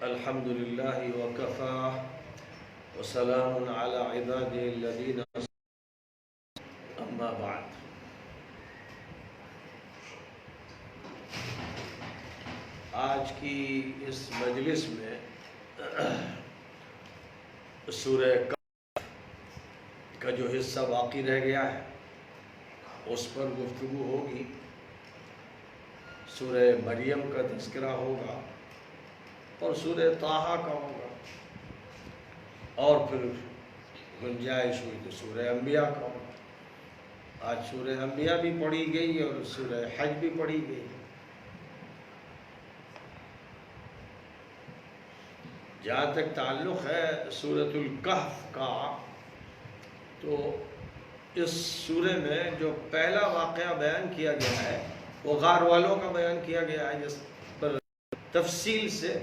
الحمد للہ وکفا وسلام علی عباده الذین اما بعد۔ آج کی اس مجلس میں سورہ کہف کا جو حصہ باقی رہ گیا ہے اس پر گفتگو ہوگی۔ سورہ مریم کا تذکرہ ہوگا اور سورہ طٰہٰ کا ہوگا، اور پھر گنجائش ہوئی تو سورہ انبیاء کا ہوگا۔ آج سورہ انبیاء بھی پڑھی گئی اور سورہ حج بھی پڑھی گئی۔ جہاں تک تعلق ہے سورۃ الکہف کا، تو اس سورہ میں جو پہلا واقعہ بیان کیا گیا ہے وہ غار والوں کا بیان کیا گیا ہے، جس پر تفصیل سے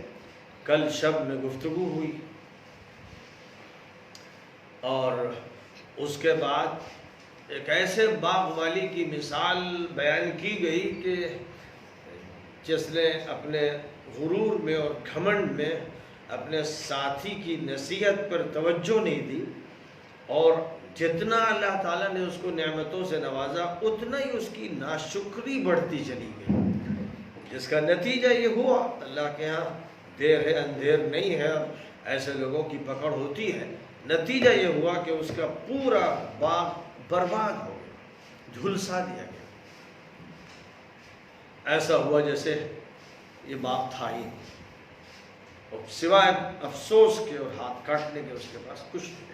کل شب میں گفتگو ہوئی، اور اس کے بعد ایک ایسے باغ والی کی مثال بیان کی گئی کہ جس نے اپنے غرور میں اور گھمنڈ میں اپنے ساتھی کی نصیحت پر توجہ نہیں دی، اور جتنا اللہ تعالیٰ نے اس کو نعمتوں سے نوازا اتنا ہی اس کی ناشکری بڑھتی چلی گئی، جس کا نتیجہ یہ ہوا اللہ کے ہاں دیر ہے اندھیر نہیں ہے، ایسے لوگوں کی پکڑ ہوتی ہے۔ نتیجہ یہ ہوا کہ اس کا پورا باغ برباد ہو گیا، جھلسا دیا گیا، ایسا ہوا جیسے یہ باغ تھا ہی نہیں، اور سوائے افسوس کے اور ہاتھ کاٹنے کے اس کے پاس کچھ نہیں۔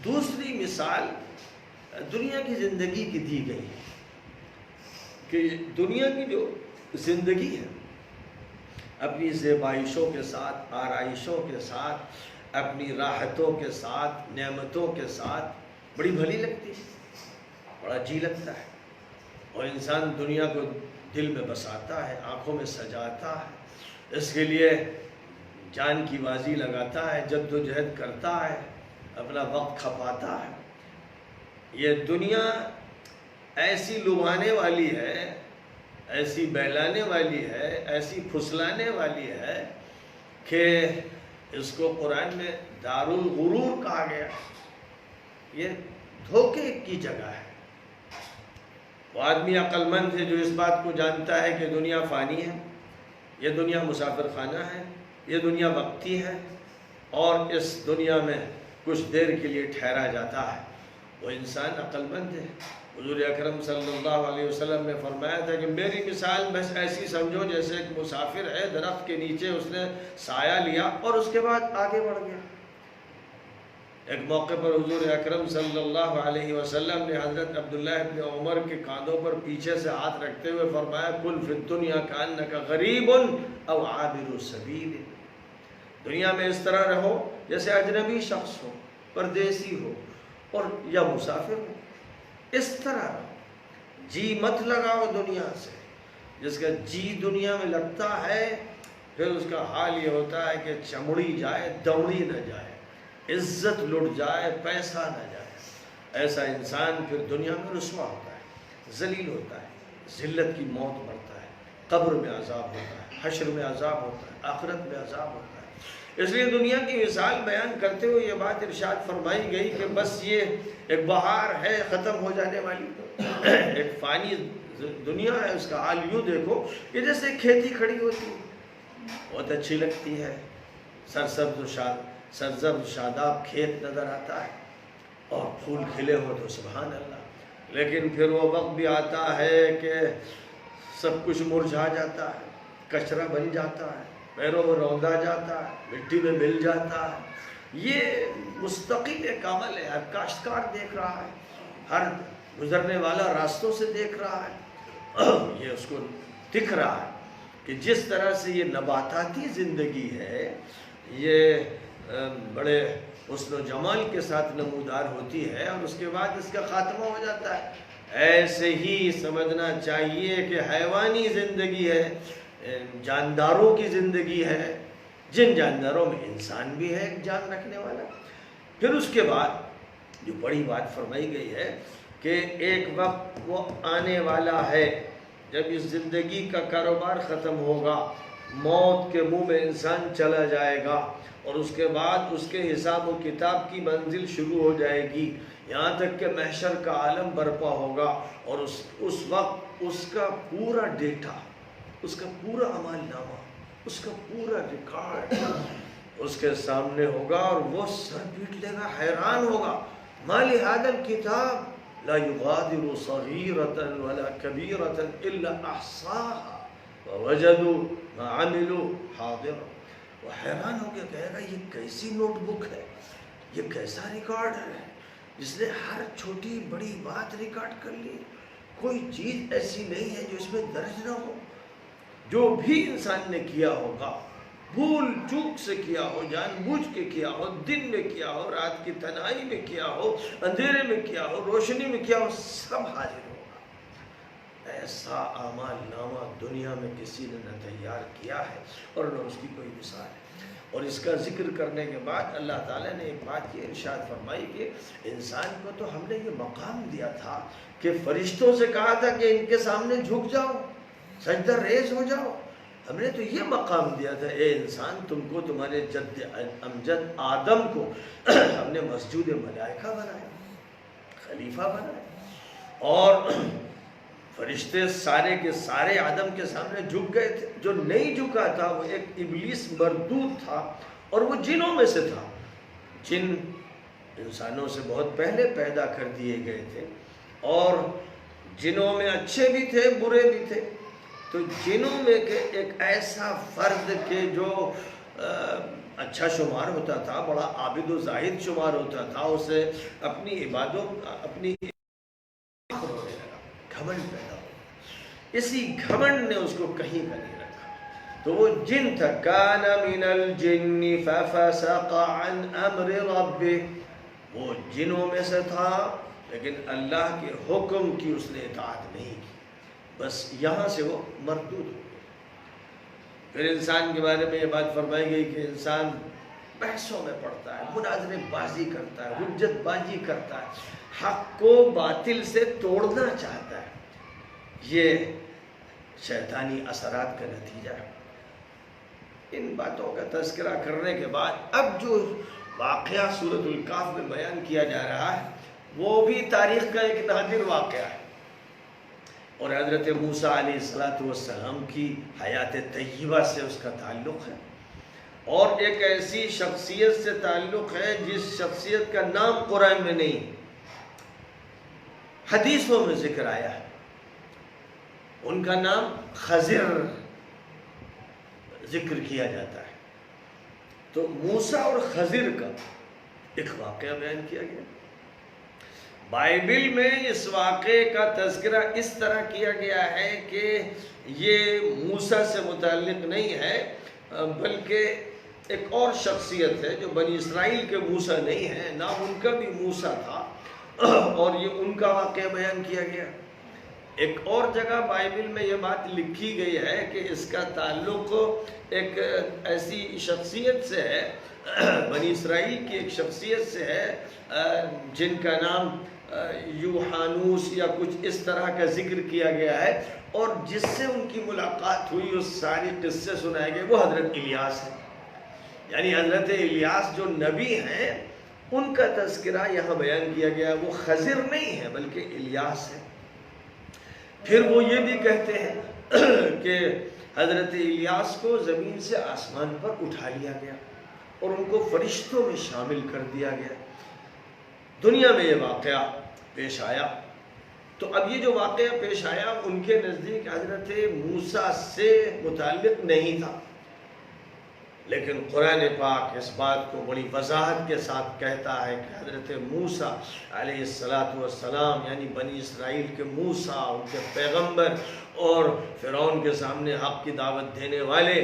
دوسری مثال دنیا کی زندگی کی دی گئی ہے کہ دنیا کی جو زندگی ہے اپنی زیبائشوں کے ساتھ، آرائشوں کے ساتھ، اپنی راحتوں کے ساتھ، نعمتوں کے ساتھ بڑی بھلی لگتی ہے، بڑا جی لگتا ہے، اور انسان دنیا کو دل میں بساتا ہے، آنکھوں میں سجاتا ہے، اس کے لیے جان کی بازی لگاتا ہے، جد و جہد کرتا ہے، اپنا وقت کھپاتا ہے۔ یہ دنیا ایسی لبھانے والی ہے، ایسی بہلانے والی ہے، ایسی پھسلانے والی ہے کہ اس کو قرآن میں دار الغرور کہا گیا۔ یہ دھوکے کی جگہ ہے۔ وہ آدمی عقل مند ہے جو اس بات کو جانتا ہے کہ دنیا فانی ہے، یہ دنیا مسافر خانہ ہے، یہ دنیا وقتی ہے، اور اس دنیا میں کچھ دیر کے لیے ٹھہرا جاتا ہے، وہ انسان عقل مند ہے۔ حضور اکرم صلی اللہ علیہ وسلم نے فرمایا تھا کہ میری مثال بس ایسی سمجھو جیسے ایک مسافر ہے، درخت کے نیچے اس نے سایہ لیا اور اس کے بعد آگے بڑھ گیا۔ ایک موقع پر حضور اکرم صلی اللہ علیہ وسلم نے حضرت عبداللہ ابن عمر کے کاندھوں پر پیچھے سے ہاتھ رکھتے ہوئے فرمایا کن فی الدنیا کانک غریب او عابر سبیل، دنیا میں اس طرح رہو جیسے اجنبی شخص ہو، پردیسی ہو اور یا مسافر ہو، اس طرح جی مت لگاؤ دنیا سے۔ جس کا جی دنیا میں لگتا ہے پھر اس کا حال یہ ہوتا ہے کہ چمڑی جائے دوڑی نہ جائے، عزت لٹ جائے پیسہ نہ جائے، ایسا انسان پھر دنیا میں رسوا ہوتا ہے، ذلیل ہوتا ہے، ذلت کی موت مرتا ہے، قبر میں عذاب ہوتا ہے، حشر میں عذاب ہوتا ہے، آخرت میں عذاب ہوتا ہے۔ اس لیے دنیا کی مثال بیان کرتے ہوئے یہ بات ارشاد فرمائی گئی کہ بس یہ ایک بہار ہے ختم ہو جانے والی، ایک فانی دنیا ہے، اس کا حال یوں دیکھو کہ جیسے کھیتی کھڑی ہوتی ہے، بہت اچھی لگتی ہے، سرسبز شاداب کھیت نظر آتا ہے اور پھول کھلے ہو تو سبحان اللہ، لیکن پھر وہ وقت بھی آتا ہے کہ سب کچھ مرجھا جاتا ہے، کچرا بن جاتا ہے، پیروں میں روندا جاتا ہے، مٹی میں مل جاتا ہے۔ یہ مستقل ایک عمل ہے، ہر کاشتکار دیکھ رہا ہے، ہر گزرنے والا راستوں سے دیکھ رہا ہے، یہ اس کو دکھ رہا ہے کہ جس طرح سے یہ نباتاتی زندگی ہے یہ بڑے حسن و جمال کے ساتھ نمودار ہوتی ہے اور اس کے بعد اس کا خاتمہ ہو جاتا ہے، ایسے ہی سمجھنا چاہیے کہ حیوانی زندگی ہے، جانداروں کی زندگی ہے، جن جانداروں میں انسان بھی ہے ایک جان رکھنے والا۔ پھر اس کے بعد جو بڑی بات فرمائی گئی ہے کہ ایک وقت وہ آنے والا ہے جب اس زندگی کا کاروبار ختم ہوگا موت کے منہ میں انسان چلا جائے گا اور اس کے بعد اس کے حساب و کتاب کی منزل شروع ہو جائے گی، یہاں تک کہ محشر کا عالم برپا ہوگا، اور اس وقت اس کا پورا ڈیٹا، اس کا پورا اعمال نامہ، اس کا پورا ریکارڈ اس کے سامنے ہوگا، اور وہ سر پیٹ لے گا، حیران ہوگا، ما لهذا الكتاب لا يغادر صغيرة ولا كبيرة إلا أحصاها ووجدوا ما عملوا حاضرا۔ وہ حیران ہو کے کہے گا یہ کیسی نوٹ بک ہے، یہ کیسا ریکارڈ ہے جس نے ہر چھوٹی بڑی بات ریکارڈ کر لی، کوئی چیز ایسی نہیں ہے جو اس میں درج نہ ہو۔ جو بھی انسان نے کیا ہوگا، بھول چوک سے کیا ہو، جان بوجھ کے کیا ہو، دن میں کیا ہو، رات کی تنہائی میں کیا ہو، اندھیرے میں کیا ہو، روشنی میں کیا ہو، سب حاضر ہوگا۔ ایسا اعمال نامہ دنیا میں کسی نے نہ تیار کیا ہے اور نہ اس کی کوئی مثال ہے۔ اور اس کا ذکر کرنے کے بعد اللہ تعالیٰ نے ایک بات یہ ارشاد فرمائی کہ انسان کو تو ہم نے یہ مقام دیا تھا کہ فرشتوں سے کہا تھا کہ ان کے سامنے جھک جاؤ، سجدہ ریز ہو جاؤ۔ ہم نے تو یہ مقام دیا تھا، اے انسان تم کو تمہارے جد امجد آدم کو ہم نے مسجود ملائکہ بنایا، خلیفہ بنایا، اور فرشتے سارے کے سارے آدم کے سامنے جھک گئے تھے۔ جو نہیں جھکا تھا وہ ایک ابلیس مردود تھا، اور وہ جنوں میں سے تھا۔ جن انسانوں سے بہت پہلے پیدا کر دیے گئے تھے، اور جنوں میں اچھے بھی تھے برے بھی تھے۔ تو جنوں میں کہ ایک ایسا فرد کہ جو اچھا شمار ہوتا تھا، بڑا عابد و زاہد شمار ہوتا تھا، اسے اپنی اپنی گھمنڈ پیدا ہو، اسی گھمنڈ نے اس کو کہیں کا نہیں رکھا۔ تو وہ جن تھا، کان من الجن ففسق عن امر ربہ، وہ جنوں میں سے تھا لیکن اللہ کے حکم کی اس نے اطاعت نہیں کی، بس یہاں سے وہ مردود ہو گئے۔ پھر انسان کے بارے میں یہ بات فرمائی گئی کہ انسان بحثوں میں پڑتا ہے، مناظرے بازی کرتا ہے، حجت بازی کرتا ہے، حق کو باطل سے توڑنا چاہتا ہے۔ یہ شیطانی اثرات کا نتیجہ ہے۔ ان باتوں کا تذکرہ کرنے کے بعد اب جو واقعہ سورۃ الکہف میں بیان کیا جا رہا ہے وہ بھی تاریخ کا ایک نادر واقعہ ہے، اور حضرت موسیٰ علیہ السلام کی حیات طیبہ سے اس کا تعلق ہے، اور ایک ایسی شخصیت سے تعلق ہے جس شخصیت کا نام قرآن میں نہیں، حدیثوں میں ذکر آیا ہے۔ ان کا نام خضر ذکر کیا جاتا ہے۔ تو موسیٰ اور خضر کا ایک واقعہ بیان کیا گیا۔ بائبل میں اس واقعے کا تذکرہ اس طرح کیا گیا ہے کہ یہ موسیٰ سے متعلق نہیں ہے، بلکہ ایک اور شخصیت ہے جو بنی اسرائیل کے موسیٰ نہیں ہے، نام ان کا بھی موسیٰ تھا، اور یہ ان کا واقعہ بیان کیا گیا۔ ایک اور جگہ بائبل میں یہ بات لکھی گئی ہے کہ اس کا تعلق ایک ایسی شخصیت سے ہے، بنی اسرائیل کی ایک شخصیت سے ہے جن کا نام یوحانوس یا کچھ اس طرح کا ذکر کیا گیا ہے، اور جس سے ان کی ملاقات ہوئی، اس ساری قصے سنائے گئے، وہ حضرت الیاس ہے۔ یعنی حضرت الیاس جو نبی ہیں ان کا تذکرہ یہاں بیان کیا گیا، وہ خضر نہیں ہے بلکہ الیاس ہے۔ پھر وہ یہ بھی کہتے ہیں کہ حضرت الیاس کو زمین سے آسمان پر اٹھا لیا گیا اور ان کو فرشتوں میں شامل کر دیا گیا۔ دنیا میں یہ واقعہ پیش آیا، تو اب یہ جو واقعہ پیش آیا ان کے نزدیک حضرت موسیٰ سے متعلق نہیں تھا، لیکن قرآن پاک اس بات کو بڑی وضاحت کے ساتھ کہتا ہے کہ حضرت موسیٰ علیہ السلام یعنی بنی اسرائیل کے موسیٰ، ان کے پیغمبر اور فرعون کے سامنے حق کی دعوت دینے والے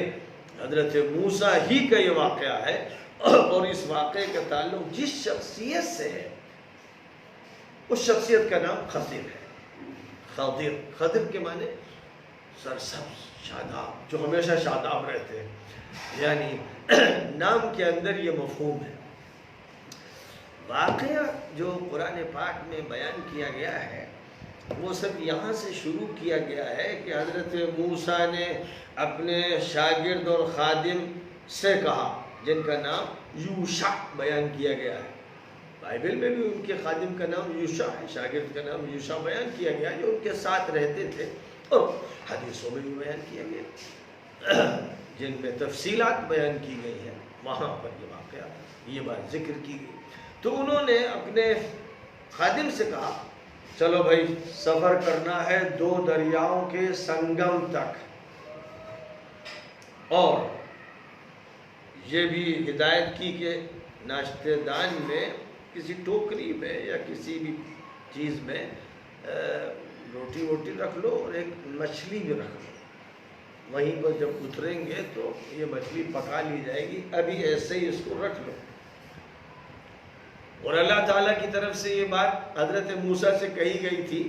حضرت موسیٰ ہی کا یہ واقعہ ہے، اور اس واقعے کا تعلق جس شخصیت سے ہے اس شخصیت کا نام خضر ہے۔ خضر کے معنی سرسبز، شاداب، جو ہمیشہ شاداب رہتے ہیں، یعنی نام کے اندر یہ مفہوم ہے۔ واقعہ جو قرآن پاک میں بیان کیا گیا ہے وہ سب یہاں سے شروع کیا گیا ہے کہ حضرت موسیٰ نے اپنے شاگرد اور خادم سے کہا، جن کا نام یوشع بیان کیا گیا ہے، بائبل میں بھی ان کے خادم کا نام یوشع ہے، شاگرد کا نام یوشع بیان کیا گیا، جو ان کے ساتھ رہتے تھے، اور حدیثوں میں بھی بیان کیا گیا جن میں تفصیلات بیان کی گئی ہیں، وہاں پر یہ واقعہ یہ بات ذکر کی گئی۔ تو انہوں نے اپنے خادم سے کہا چلو بھائی سفر کرنا ہے 2 دریاؤں کے سنگم تک، اور یہ بھی ہدایت کی کہ ناشتے دان میں کسی ٹوکری میں یا کسی بھی چیز میں روٹی ووٹی رکھ لو اور ایک مچھلی بھی رکھ لو، وہیں پر جب اتریں گے تو یہ مچھلی پکا لی جائے گی، ابھی ایسے ہی اس کو رکھ لو۔ اور اللہ تعالیٰ کی طرف سے یہ بات حضرت موسیٰ سے کہی گئی تھی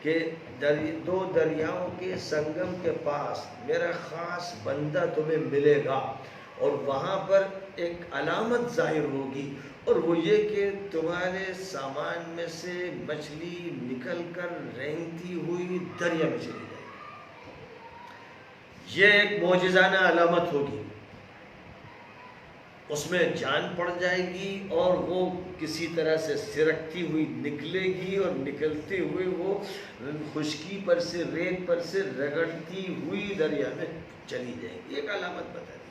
کہ 2 دریاؤں کے سنگم کے پاس میرا خاص بندہ تمہیں ملے گا، اور وہاں پر ایک علامت ظاہر ہوگی، اور وہ یہ کہ تمہارے سامان میں سے مچھلی نکل کر رینگتی ہوئی دریا میں چلی جائے گی۔ یہ ایک معجزانہ علامت ہوگی، اس میں جان پڑ جائے گی اور وہ کسی طرح سے سرکتی ہوئی نکلے گی، اور نکلتے ہوئے وہ خشکی پر سے ریت پر سے رگڑتی ہوئی دریا میں چلی جائے گی۔ ایک علامت بتا دی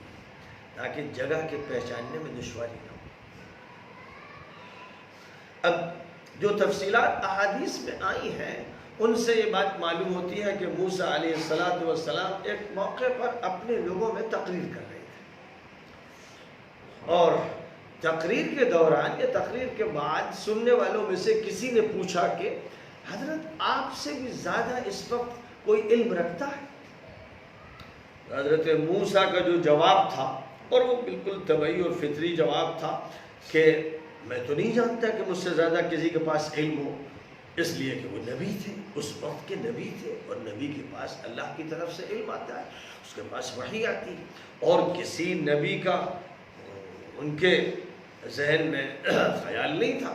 تاکہ جگہ کے پہچاننے میں دشواری نہ ہو۔ اب جو تفصیلات احادیث میں آئی ہیں ان سے یہ بات معلوم ہوتی ہے کہ موسیٰ علیہ السلام ایک موقع پر اپنے لوگوں میں تقریر کر رہے تھے، اور تقریر کے دوران یا تقریر کے بعد سننے والوں میں سے کسی نے پوچھا کہ حضرت آپ سے بھی زیادہ اس وقت کوئی علم رکھتا ہے؟ حضرت موسیٰ کا جو جواب تھا، اور وہ بالکل طبعی اور فطری جواب تھا، کہ میں تو نہیں جانتا کہ مجھ سے زیادہ کسی کے پاس علم ہو، اس لیے کہ وہ نبی تھے، اس وقت کے نبی تھے، اور نبی کے پاس اللہ کی طرف سے علم آتا ہے، اس کے پاس وحی آتی، اور کسی نبی کا ان کے ذہن میں خیال نہیں تھا،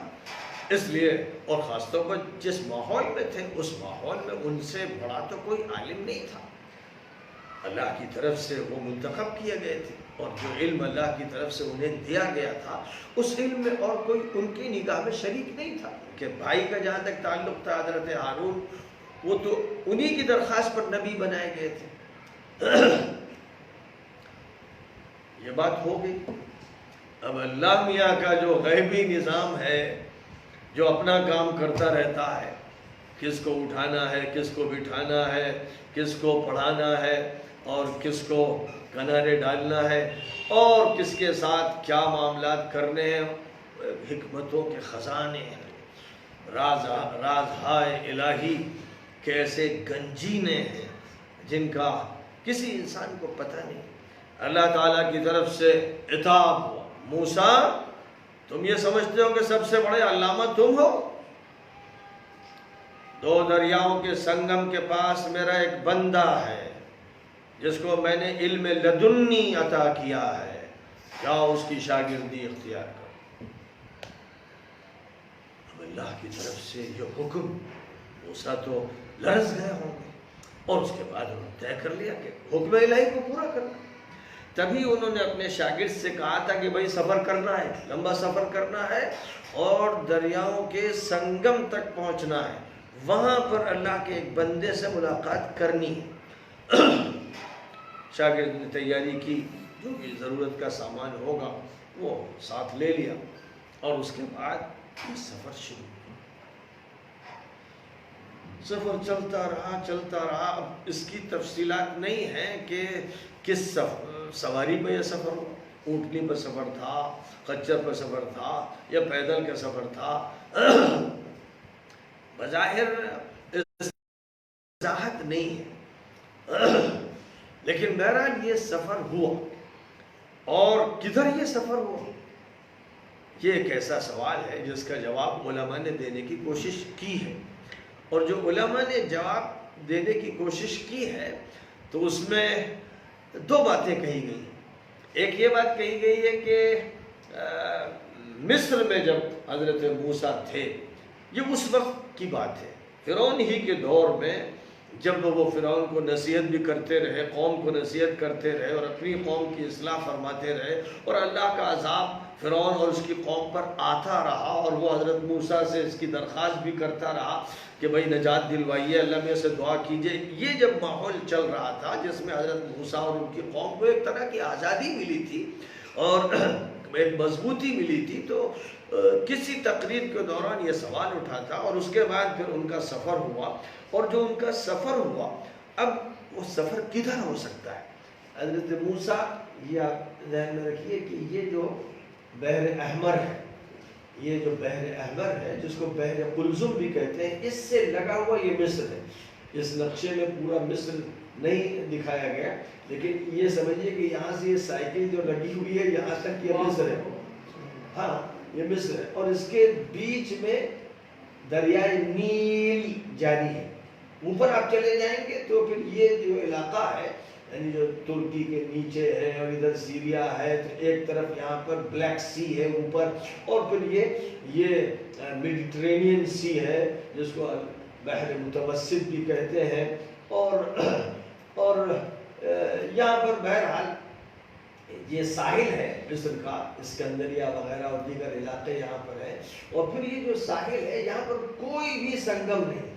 اس لیے، اور خاص طور پر جس ماحول میں تھے اس ماحول میں ان سے بڑا تو کوئی عالم نہیں تھا، اللہ کی طرف سے وہ منتخب کیے گئے تھے، اور جو علم اللہ کی طرف سے انہیں دیا گیا تھا اس علم میں اور کوئی ان کی نگاہ میں شریک نہیں تھا، کہ بھائی کا جہاں تک تعلق تھا حضرت ہارون، وہ تو انہی کی درخواست پر نبی بنائے گئے تھے۔ یہ بات ہو گئی۔ اب اللہ میاں کا جو غیبی نظام ہے، جو اپنا کام کرتا رہتا ہے، کس کو اٹھانا ہے، کس کو بٹھانا ہے، کس کو پڑھانا ہے، اور کس کو کنارے ڈالنا ہے، اور کس کے ساتھ کیا معاملات کرنے ہیں، حکمتوں کے خزانے ہیں، رازہائے الہی کے ایسے گنجینے ہیں جن کا کسی انسان کو پتہ نہیں۔ اللہ تعالیٰ کی طرف سے عتاب ہوا، موسیٰ تم یہ سمجھتے ہو کہ سب سے بڑے علامہ تم ہو؟ 2 دریاؤں کے سنگم کے پاس میرا ایک بندہ ہے جس کو میں نے علم لدنی عطا کیا ہے، جاؤ اس کی شاگردی اختیار کرو۔ اب اللہ کی طرف سے یہ حکم، موسیٰ تو لرز گئے ہوں گے، اور اس کے بعد انہوں نے طے کر لیا کہ حکم الہی کو پورا کرنا۔ تبھی انہوں نے اپنے شاگرد سے کہا تھا کہ بھائی سفر کرنا ہے، لمبا سفر کرنا ہے، اور دریاؤں کے سنگم تک پہنچنا ہے، وہاں پر اللہ کے ایک بندے سے ملاقات کرنی ہے۔ شاگرد نے تیاری کی، جو بھی ضرورت کا سامان ہوگا وہ ساتھ لے لیا، اور اس کے بعد یہ سفر شروع ہوا۔ سفر چلتا رہا۔ اب اس کی تفصیلات نہیں ہیں کہ کس سواری پہ یہ سفر ہوا، اونٹنی پر سفر تھا، خچر پر سفر تھا، یا پیدل کا سفر تھا، بظاہر وضاحت نہیں ہے، لیکن بہرحال یہ سفر ہوا۔ اور کدھر یہ سفر ہوا؟ یہ ایک ایسا سوال ہے جس کا جواب علماء نے دینے کی کوشش کی ہے، اور جو علماء نے جواب دینے کی کوشش کی ہے تو اس میں 2 باتیں کہی گئی۔ ایک یہ بات کہی گئی ہے کہ مصر میں جب حضرت موسیٰ تھے، یہ اس وقت کی بات ہے، فرعون ہی کے دور میں جب وہ فرعون کو نصیحت بھی کرتے رہے، قوم کو نصیحت کرتے رہے اور اپنی قوم کی اصلاح فرماتے رہے، اور اللہ کا عذاب فرعون اور اس کی قوم پر آتا رہا، اور وہ حضرت موسیٰ سے اس کی درخواست بھی کرتا رہا کہ بھائی نجات دلوائیے، اللہ میں سے دعا کیجئے۔ یہ جب ماحول چل رہا تھا جس میں حضرت موسیٰ اور ان کی قوم کو ایک طرح کی آزادی ملی تھی اور ایک مضبوطی ملی تھی، تو کسی تقریر کے دوران یہ سوال اٹھا تھا، اور اس کے بعد پھر ان کا سفر ہوا، اور جو ان کا سفر ہوا، اب وہ سفر کدھر ہو سکتا ہے؟ حضرت موسیٰ، یہ آپ ذہن میں رکھیے کہ یہ جو بحر احمر ہے، یہ جو بحر احمر ہے جس کو بحر قلزم بھی کہتے ہیں، اس سے لگا ہوا یہ مصر ہے۔ اس نقشے میں پورا مصر نہیں دکھایا گیا، لیکن یہ سمجھیے کہ یہاں سے یہ سائیکل جو لگی ہوئی ہے یہاں تک یہ مصر ہے، ہاں یہ مصر ہے، اور اس کے بیچ میں دریائے نیل جاری ہے۔ اوپر آپ چلے جائیں گے تو پھر یہ جو علاقہ ہے، یعنی جو ترکی کے نیچے ہے اور ادھر سیریا ہے، تو ایک طرف یہاں پر بلیک سی ہے اوپر، اور پھر یہ میڈیٹرینین سی ہے جس کو بحر متوسط بھی کہتے ہیں، اور یہاں پر بہرحال یہ ساحل ہے مصر کا، اسکندریہ وغیرہ اور دیگر علاقے یہاں پر ہیں، اور پھر یہ جو ساحل ہے یہاں پر کوئی بھی سنگم نہیں،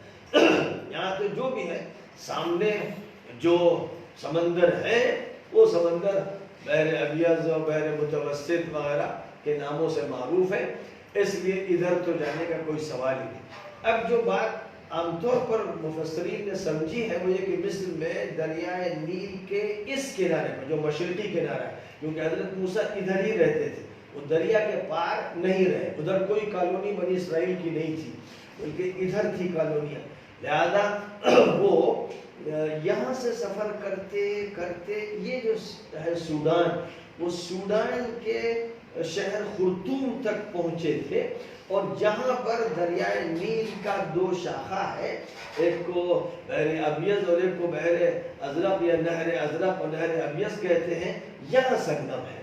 یہاں تو جو بھی ہے سامنے جو سمندر ہے وہ سمندر بحر ابیض اور بحر متوسط وغیرہ کے ناموں سے معروف ہے، اس لیے ادھر تو جانے کا کوئی سوال ہی نہیں۔ اب جو بات عام طور پر مفسرین نے سمجھی ہے وہ یہ کہ مصر میں دریائے نیل کے اس کنارے پر، جو مشرقی کنارہ ہے، کیونکہ حضرت موسیٰ ادھر ہی رہتے تھے، وہ دریا کے پار نہیں رہے، ادھر کوئی کالونی بنی اسرائیل کی نہیں تھی بلکہ ادھر تھی کالونیاں، لہذا وہ یہاں سے سفر کرتے کرتے یہ جو ہے سوڈان، وہ سوڈان کے شہر خرطوم تک پہنچے تھے، اور جہاں پر دریائے نیل کا دو شاخہ ہے، ایک کو بحر ابیض اور ایک کو بحر ازرق یا نہر ازرق اور نہر ابیض کہتے ہیں، یہاں سنگم ہے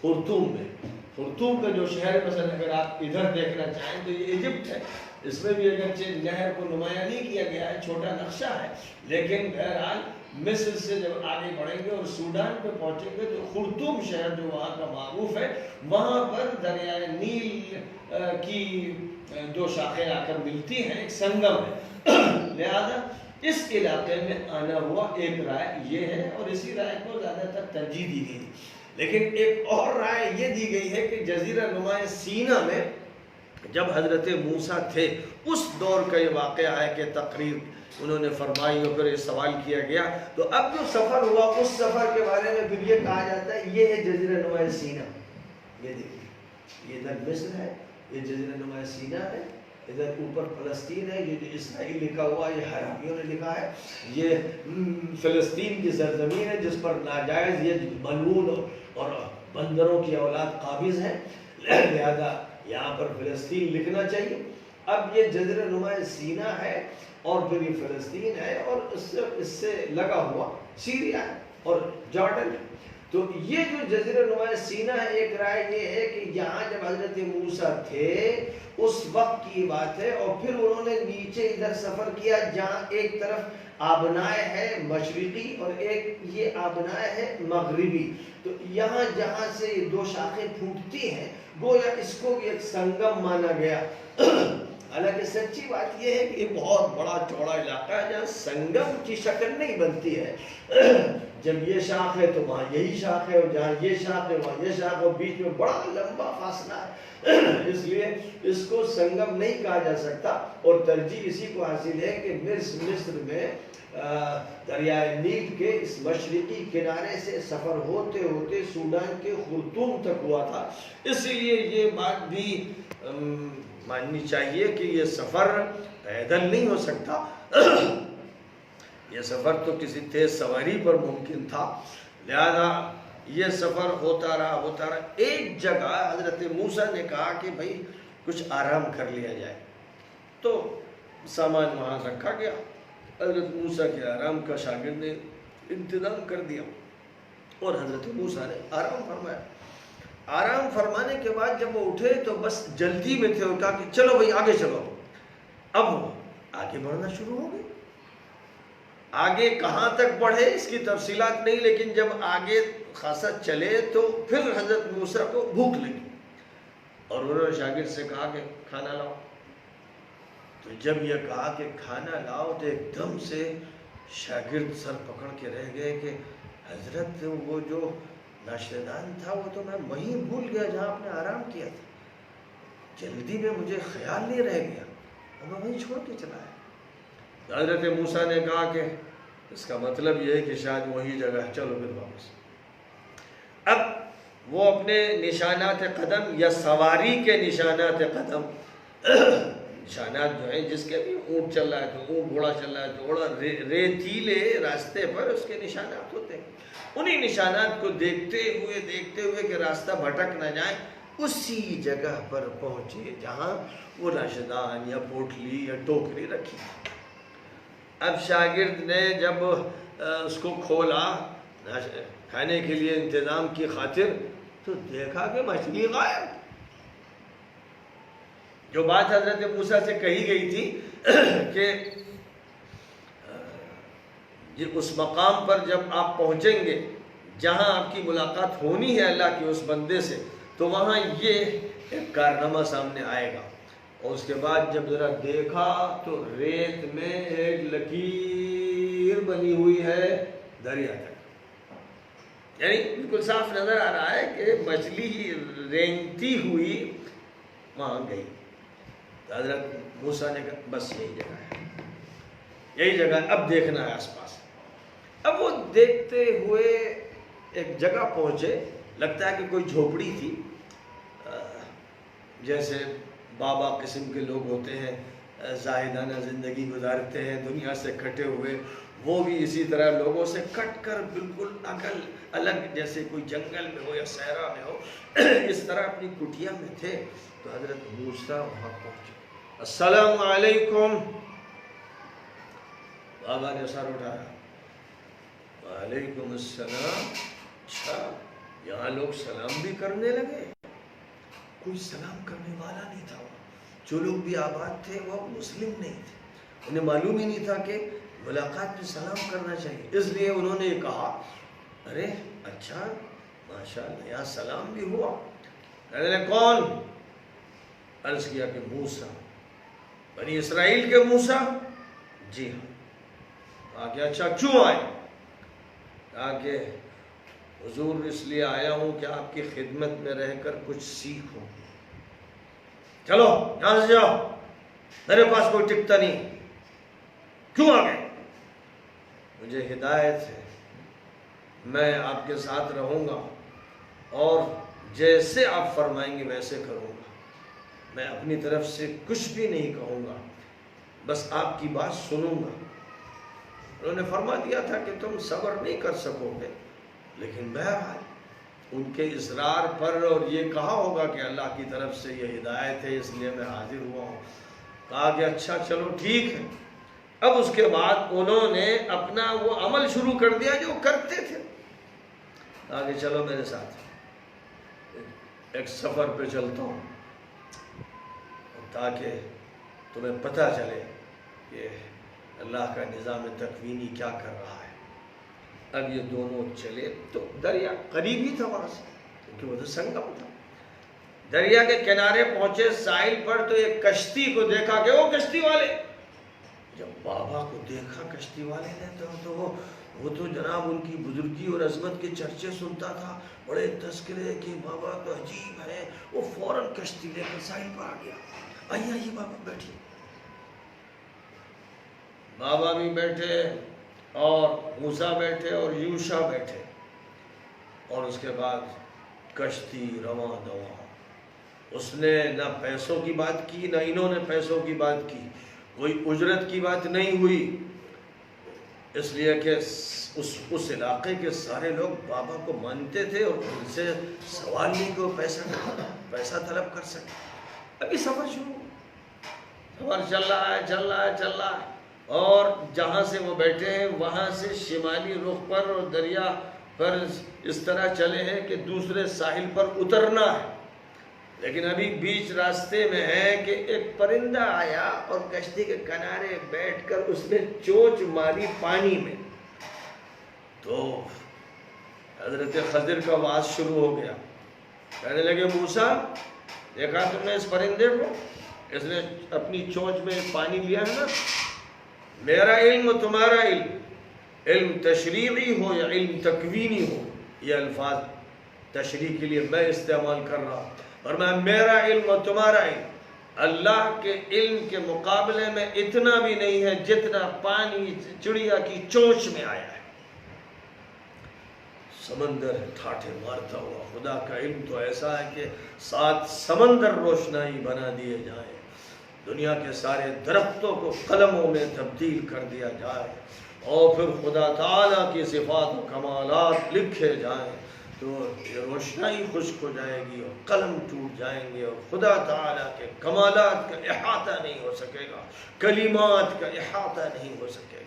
خرطوم میں۔ خرطوم کا جو شہر مثلا اگر آپ ادھر دیکھنا چاہیں تو یہ ایجپٹ ہے، اس میں بھی اگرچہ نہر کو نمایاں نہیں کیا گیا ہے، چھوٹا نقشہ ہے، لیکن بہرحال مصر سے جب آگے بڑھیں گے اور سوڈان پہ پہنچیں گے تو خرطوم شہر جو وہاں کا معروف ہے، وہاں پر دریائے نیل کی دو شاخیں آ کر ملتی ہیں، ایک سنگم ہے، لہذا اس علاقے میں آنا ہوا ایک رائے یہ ہے، اور اسی رائے کو زیادہ تر ترجیح دی گئی۔ لیکن ایک اور رائے یہ دی گئی ہے کہ جزیرہ نما سینا میں جب حضرت موسیٰ تھے اس دور کا یہ واقعہ ہے کہ تقریر انہوں نے فرمائی اور پھر یہ سوال کیا گیا، تو اب جو سفر ہوا اس سفر کے بارے میں پھر یہ کہا جاتا ہے یہ ہے جزیرہ نما سینا۔ یہ دیکھیے، یہ ادھر مصر ہے، یہ جزیرہ نما سینا ہے، ادھر اوپر فلسطین ہے، یہ جو اسرائیل لکھا ہوا یہ حرابیوں نے لکھا ہے، یہ فلسطین کی سرزمین ہے جس پر ناجائز یہ ملعون اور بندروں کی اولاد قابض ہے، لہذا یہاں پر فلسطین لکھنا چاہیے۔ اب یہ جزیرہ نما سینا ہے اور پھر یہ فلسطین ہے، اور اس سے لگا ہوا سیریا ہے اور جارڈن ہے۔ تو یہ جو جزیرہ نما سینا ہے، ایک رائے یہ ہے کہ یہاں جب حضرت موسیٰ تھے اس وقت کی بات ہے، اور پھر انہوں نے نیچے ادھر سفر کیا جہاں ایک طرف آبنائے ہے مشرقی اور ایک یہ آبنائے ہے مغربی، تو یہاں جہاں سے یہ دو شاخیں پھوٹتی ہیں گویا اس کو بھی ایک سنگم مانا گیا۔ حالانکہ سچی بات یہ ہے کہ یہ بہت بڑا چوڑا علاقہ ہے جہاں سنگم کی شکل نہیں بنتی ہے، جب یہ شاخ ہے تو وہاں یہی شاخ ہے، اور جہاں یہ شاخ ہے وہاں یہ شاخ ہے، اور بیچ میں بڑا لمبا فاصلہ ہے، اس لیے اس کو سنگم نہیں کہا جا سکتا، اور ترجیح اسی کو حاصل ہے کہ مصر میں دریائے نیل کے اس مشرقی کنارے سے سفر ہوتے ہوتے سوڈان کے خرطوم تک ہوا تھا، اسی لیے یہ بات بھی ماننی چاہیے کہ یہ سفر پیدل نہیں ہو سکتا، یہ سفر تو کسی تیز سواری پر ممکن تھا، لہذا یہ سفر ہوتا رہا۔ ایک جگہ حضرت موسیٰ نے کہا کہ بھائی کچھ آرام کر لیا جائے، تو سامان وہاں رکھا گیا، حضرت موسیٰ کے آرام کا شاگرد نے انتظام کر دیا، اور حضرت موسیٰ نے آرام فرمایا۔ آرام فرمانے کے بعد جب وہ اٹھے تو بس جلدی میں تھے، اور کہا کہ چلو بھائی آگے چلو، اب آگے بڑھنا شروع ہو گئے. آگے کہاں تک بڑھے اس کی تفصیلات نہیں، لیکن جب آگے خاصا چلے تو پھر حضرت موسیٰ کو بھوک لگی اور انہوں نے شاگرد سے کہا کہ کھانا لاؤ. تو جب یہ کہا کہ کھانا لاؤ تو ایک دم سے شاگرد سر پکڑ کے رہ گئے کہ حضرت وہ جو ناشتہ دان تھا وہ تو میں وہیں بھول گیا جہاں آپ نے آرام کیا تھا. جلدی میں مجھے خیال نہیں رہ گیا اور میں وہیں چھوڑ کے چلا آیا. حضرت موسیٰ نے کہا کہ اس کا مطلب یہ ہے کہ شاید وہی جگہ ہے، چلو پھر واپس. اب وہ اپنے نشانات قدم یا سواری کے نشانات قدم، نشانات جو ہیں جس کے بھی اونٹ چل رہا ہے تو اونٹ، گھوڑا چل رہا ہے تو گھوڑا، ریتیلے راستے پر اس کے نشانات ہوتے ہیں. انہی نشانات کو دیکھتے ہوئے کہ راستہ بھٹک نہ جائے، اسی جگہ پر پہنچے جہاں وہ راشدان یا پوٹلی یا ٹوکری رکھی. اب شاگرد نے جب اس کو کھولا کھانے کے لیے انتظام کی خاطر تو دیکھا کہ مچھلی غائب. جو بات حضرت موسیٰ سے کہی گئی تھی کہ اس مقام پر جب آپ پہنچیں گے جہاں آپ کی ملاقات ہونی ہے اللہ کے اس بندے سے، تو وہاں یہ ایک کارنامہ سامنے آئے گا. اور اس کے بعد جب ذرا دیکھا تو ریت میں ایک لکیر بنی ہوئی ہے دریا تک، یعنی بالکل صاف نظر آ رہا ہے کہ مچھلی رینگتی ہوئی وہاں گئی. حضرت موسیٰ نے کہا بس یہی جگہ ہے، یہی جگہ ہے، اب دیکھنا ہے آس پاس. اب وہ دیکھتے ہوئے ایک جگہ پہنچے، لگتا ہے کہ کوئی جھوپڑی تھی، جیسے بابا قسم کے لوگ ہوتے ہیں، زاہدانہ زندگی گزارتے ہیں، دنیا سے کٹے ہوئے، وہ بھی اسی طرح لوگوں سے کٹ کر بالکل الگ، جیسے کوئی جنگل میں ہو یا صحرا میں ہو، اس طرح اپنی کٹیا میں تھے. تو حضرت موسیٰ وہاں پہنچے. السلام علیکم. بابا نے سر اٹھایا، وعلیکم السلام. اچھا، یہاں لوگ سلام بھی کرنے لگے. کوئی سلام کرنے والا نہیں تھا. جو لوگ بھی آباد تھے وہ مسلم نہیں تھے، انہیں معلوم ہی نہیں تھا کہ ملاقات میں سلام کرنا چاہیے. اس لیے انہوں نے یہ کہا، ارے اچھا ماشاءاللہ یہاں سلام بھی ہوا. کہنے لگے کون؟ عرض کیا کہ موسیٰ. بنی اسرائیل کے موسیٰ؟ جی ہاں. کہا کہ اچھا کیوں آئے؟ کہا کہ حضور اس لیے آیا ہوں کہ آپ کی خدمت میں رہ کر کچھ سیکھوں. چلو یہاں سے جاؤ، میرے پاس کوئی ٹکتا نہیں. کیوں آ گئے؟ مجھے ہدایت ہے، میں آپ کے ساتھ رہوں گا اور جیسے آپ فرمائیں گے ویسے کروں گا. میں اپنی طرف سے کچھ بھی نہیں کہوں گا، بس آپ کی بات سنوں گا. انہوں نے فرما دیا تھا کہ تم صبر نہیں کر سکو گے، لیکن بہرحال ان کے اصرار پر، اور یہ کہا ہوگا کہ اللہ کی طرف سے یہ ہدایت ہے اس لیے میں حاضر ہوا ہوں. کہا کہ اچھا چلو ٹھیک ہے. اب اس کے بعد انہوں نے اپنا وہ عمل شروع کر دیا جو کرتے تھے. کہا کہ چلو میرے ساتھ ایک سفر پہ چلتا ہوں تاکہ تمہیں پتہ چلے کہ اللہ کا نظام تکوینی کیا کر رہا ہے. اب یہ دونوں چلے تو دریا قریب ہی تھا وہاں سے، کیونکہ وہ تو سنگم تھا. دریا کے کنارے پہنچے ساحل پر تو ایک کشتی کو دیکھا کہ وہ کشتی والے. جب بابا کو دیکھا کشتی والے نے تو وہ تو جناب ان کی بزرگی اور عظمت کے چرچے سنتا تھا، بڑے تذکرے کہ بابا تو عجیب ہے. وہ فوراً کشتی لے کر ساحل پر آ گیا. آئیے بابا بیٹھیے. بابا بھی بیٹھے اور موسیٰ بیٹھے اور یوشع بیٹھے، اور اس کے بعد کشتی رواں دواں. اس نے نہ پیسوں کی بات کی، نہ انہوں نے پیسوں کی بات کی، کوئی اجرت کی بات نہیں ہوئی، اس لیے کہ اس علاقے کے سارے لوگ بابا کو مانتے تھے اور ان سے سوال نہیں کہ وہ پیسہ طلب کر سکے. ابھی سفر شروع، سفر چل رہا ہے اور جہاں سے وہ بیٹھے ہیں وہاں سے شمالی رخ پر اور دریا پر اس طرح چلے ہیں کہ دوسرے ساحل پر اترنا ہے. لیکن ابھی بیچ راستے میں ہے کہ ایک پرندہ آیا اور کشتی کے کنارے بیٹھ کر اس نے چونچ ماری پانی میں. تو حضرت خضر کا واز شروع ہو گیا. کہنے لگے موسیٰ دیکھا تم نے اس پرندے کو, اس نے اپنی چونچ میں پانی لیا ہے نا. میرا علم و تمہارا علم تشریعی ہو یا علم تکوینی ہو, یہ الفاظ تشریح کے لیے میں استعمال کر رہا ہوں, اور میرا علم اور تمہارا علم اللہ کے علم کے مقابلے میں اتنا بھی نہیں ہے جتنا پانی چڑیا کی چونچ میں آیا ہے. سمندر ہے ٹھاٹھے مارتا ہوا. خدا کا علم تو ایسا ہے کہ 7 سمندر روشنائی بنا دیے جائیں, دنیا کے سارے درختوں کو قلموں میں تبدیل کر دیا جائے, اور پھر خدا تعالیٰ کی صفات و کمالات لکھے جائیں, تو یہ روشنائی خشک ہو جائے گی اور قلم ٹوٹ جائیں گے, اور خدا تعالیٰ کے کمالات کا احاطہ نہیں ہو سکے گا, کلمات کا احاطہ نہیں ہو سکے گا.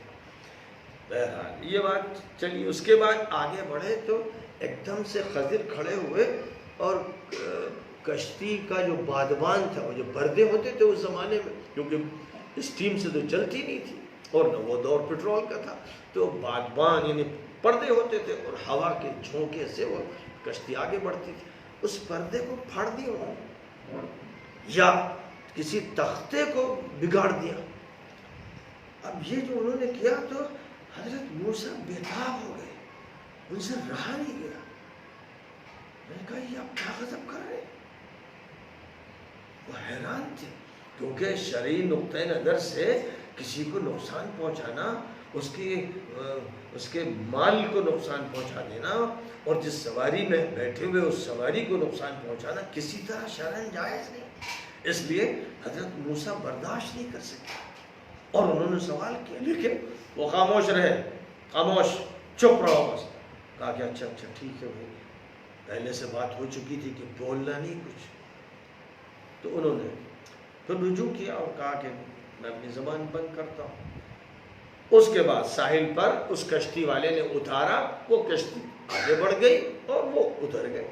بہرحال یہ بات چلی. اس کے بعد آگے بڑھے تو ایک دم سے خضر کھڑے ہوئے, اور کشتی کا جو بادبان تھا, وہ جو پردے ہوتے تھے اس زمانے میں, کیونکہ اسٹیم سے تو چلتی نہیں تھی اور نہ وہ دور پٹرول کا تھا, تو بادبان یعنی پردے ہوتے تھے, اور ہوا کے جھونکے سے وہ کشتی آگے بڑھتی تھی. اس پردے کو پھاڑ دیا انہوں نے, یا کسی تختے کو بگاڑ دیا. اب یہ جو انہوں نے کیا تو حضرت موسیٰ بےتاب ہو گئے, ان سے رہا نہیں گیا. میں نے کہا یہ آپ کیا غضب کر رہے ہیں؟ وہ حیران تھے, کیونکہ شرعی نقطۂ نظر سے کسی کو نقصان پہنچانا, اس کے مال کو نقصان پہنچا دینا, اور جس سواری میں بیٹھے ہوئے اس سواری کو نقصان پہنچانا کسی طرح شرعاً جائز نہیں. اس لیے حضرت موسیٰ برداشت نہیں کر سکے, اور انہوں نے سوال کیا, لیکن وہ خاموش رہے, خاموش, چپ رہو بس. کہا کہ اچھا ٹھیک ہے بھائی, پہلے سے بات ہو چکی تھی کہ بولنا نہیں کچھ. تو انہوں نے پھر رجوع کیا اور کہا کہ میں اپنی زبان بند کرتا ہوں. اس کے بعد ساحل پر اس کشتی والے نے اتارا, وہ کشتی آگے بڑھ گئی اور وہ اتر گئے.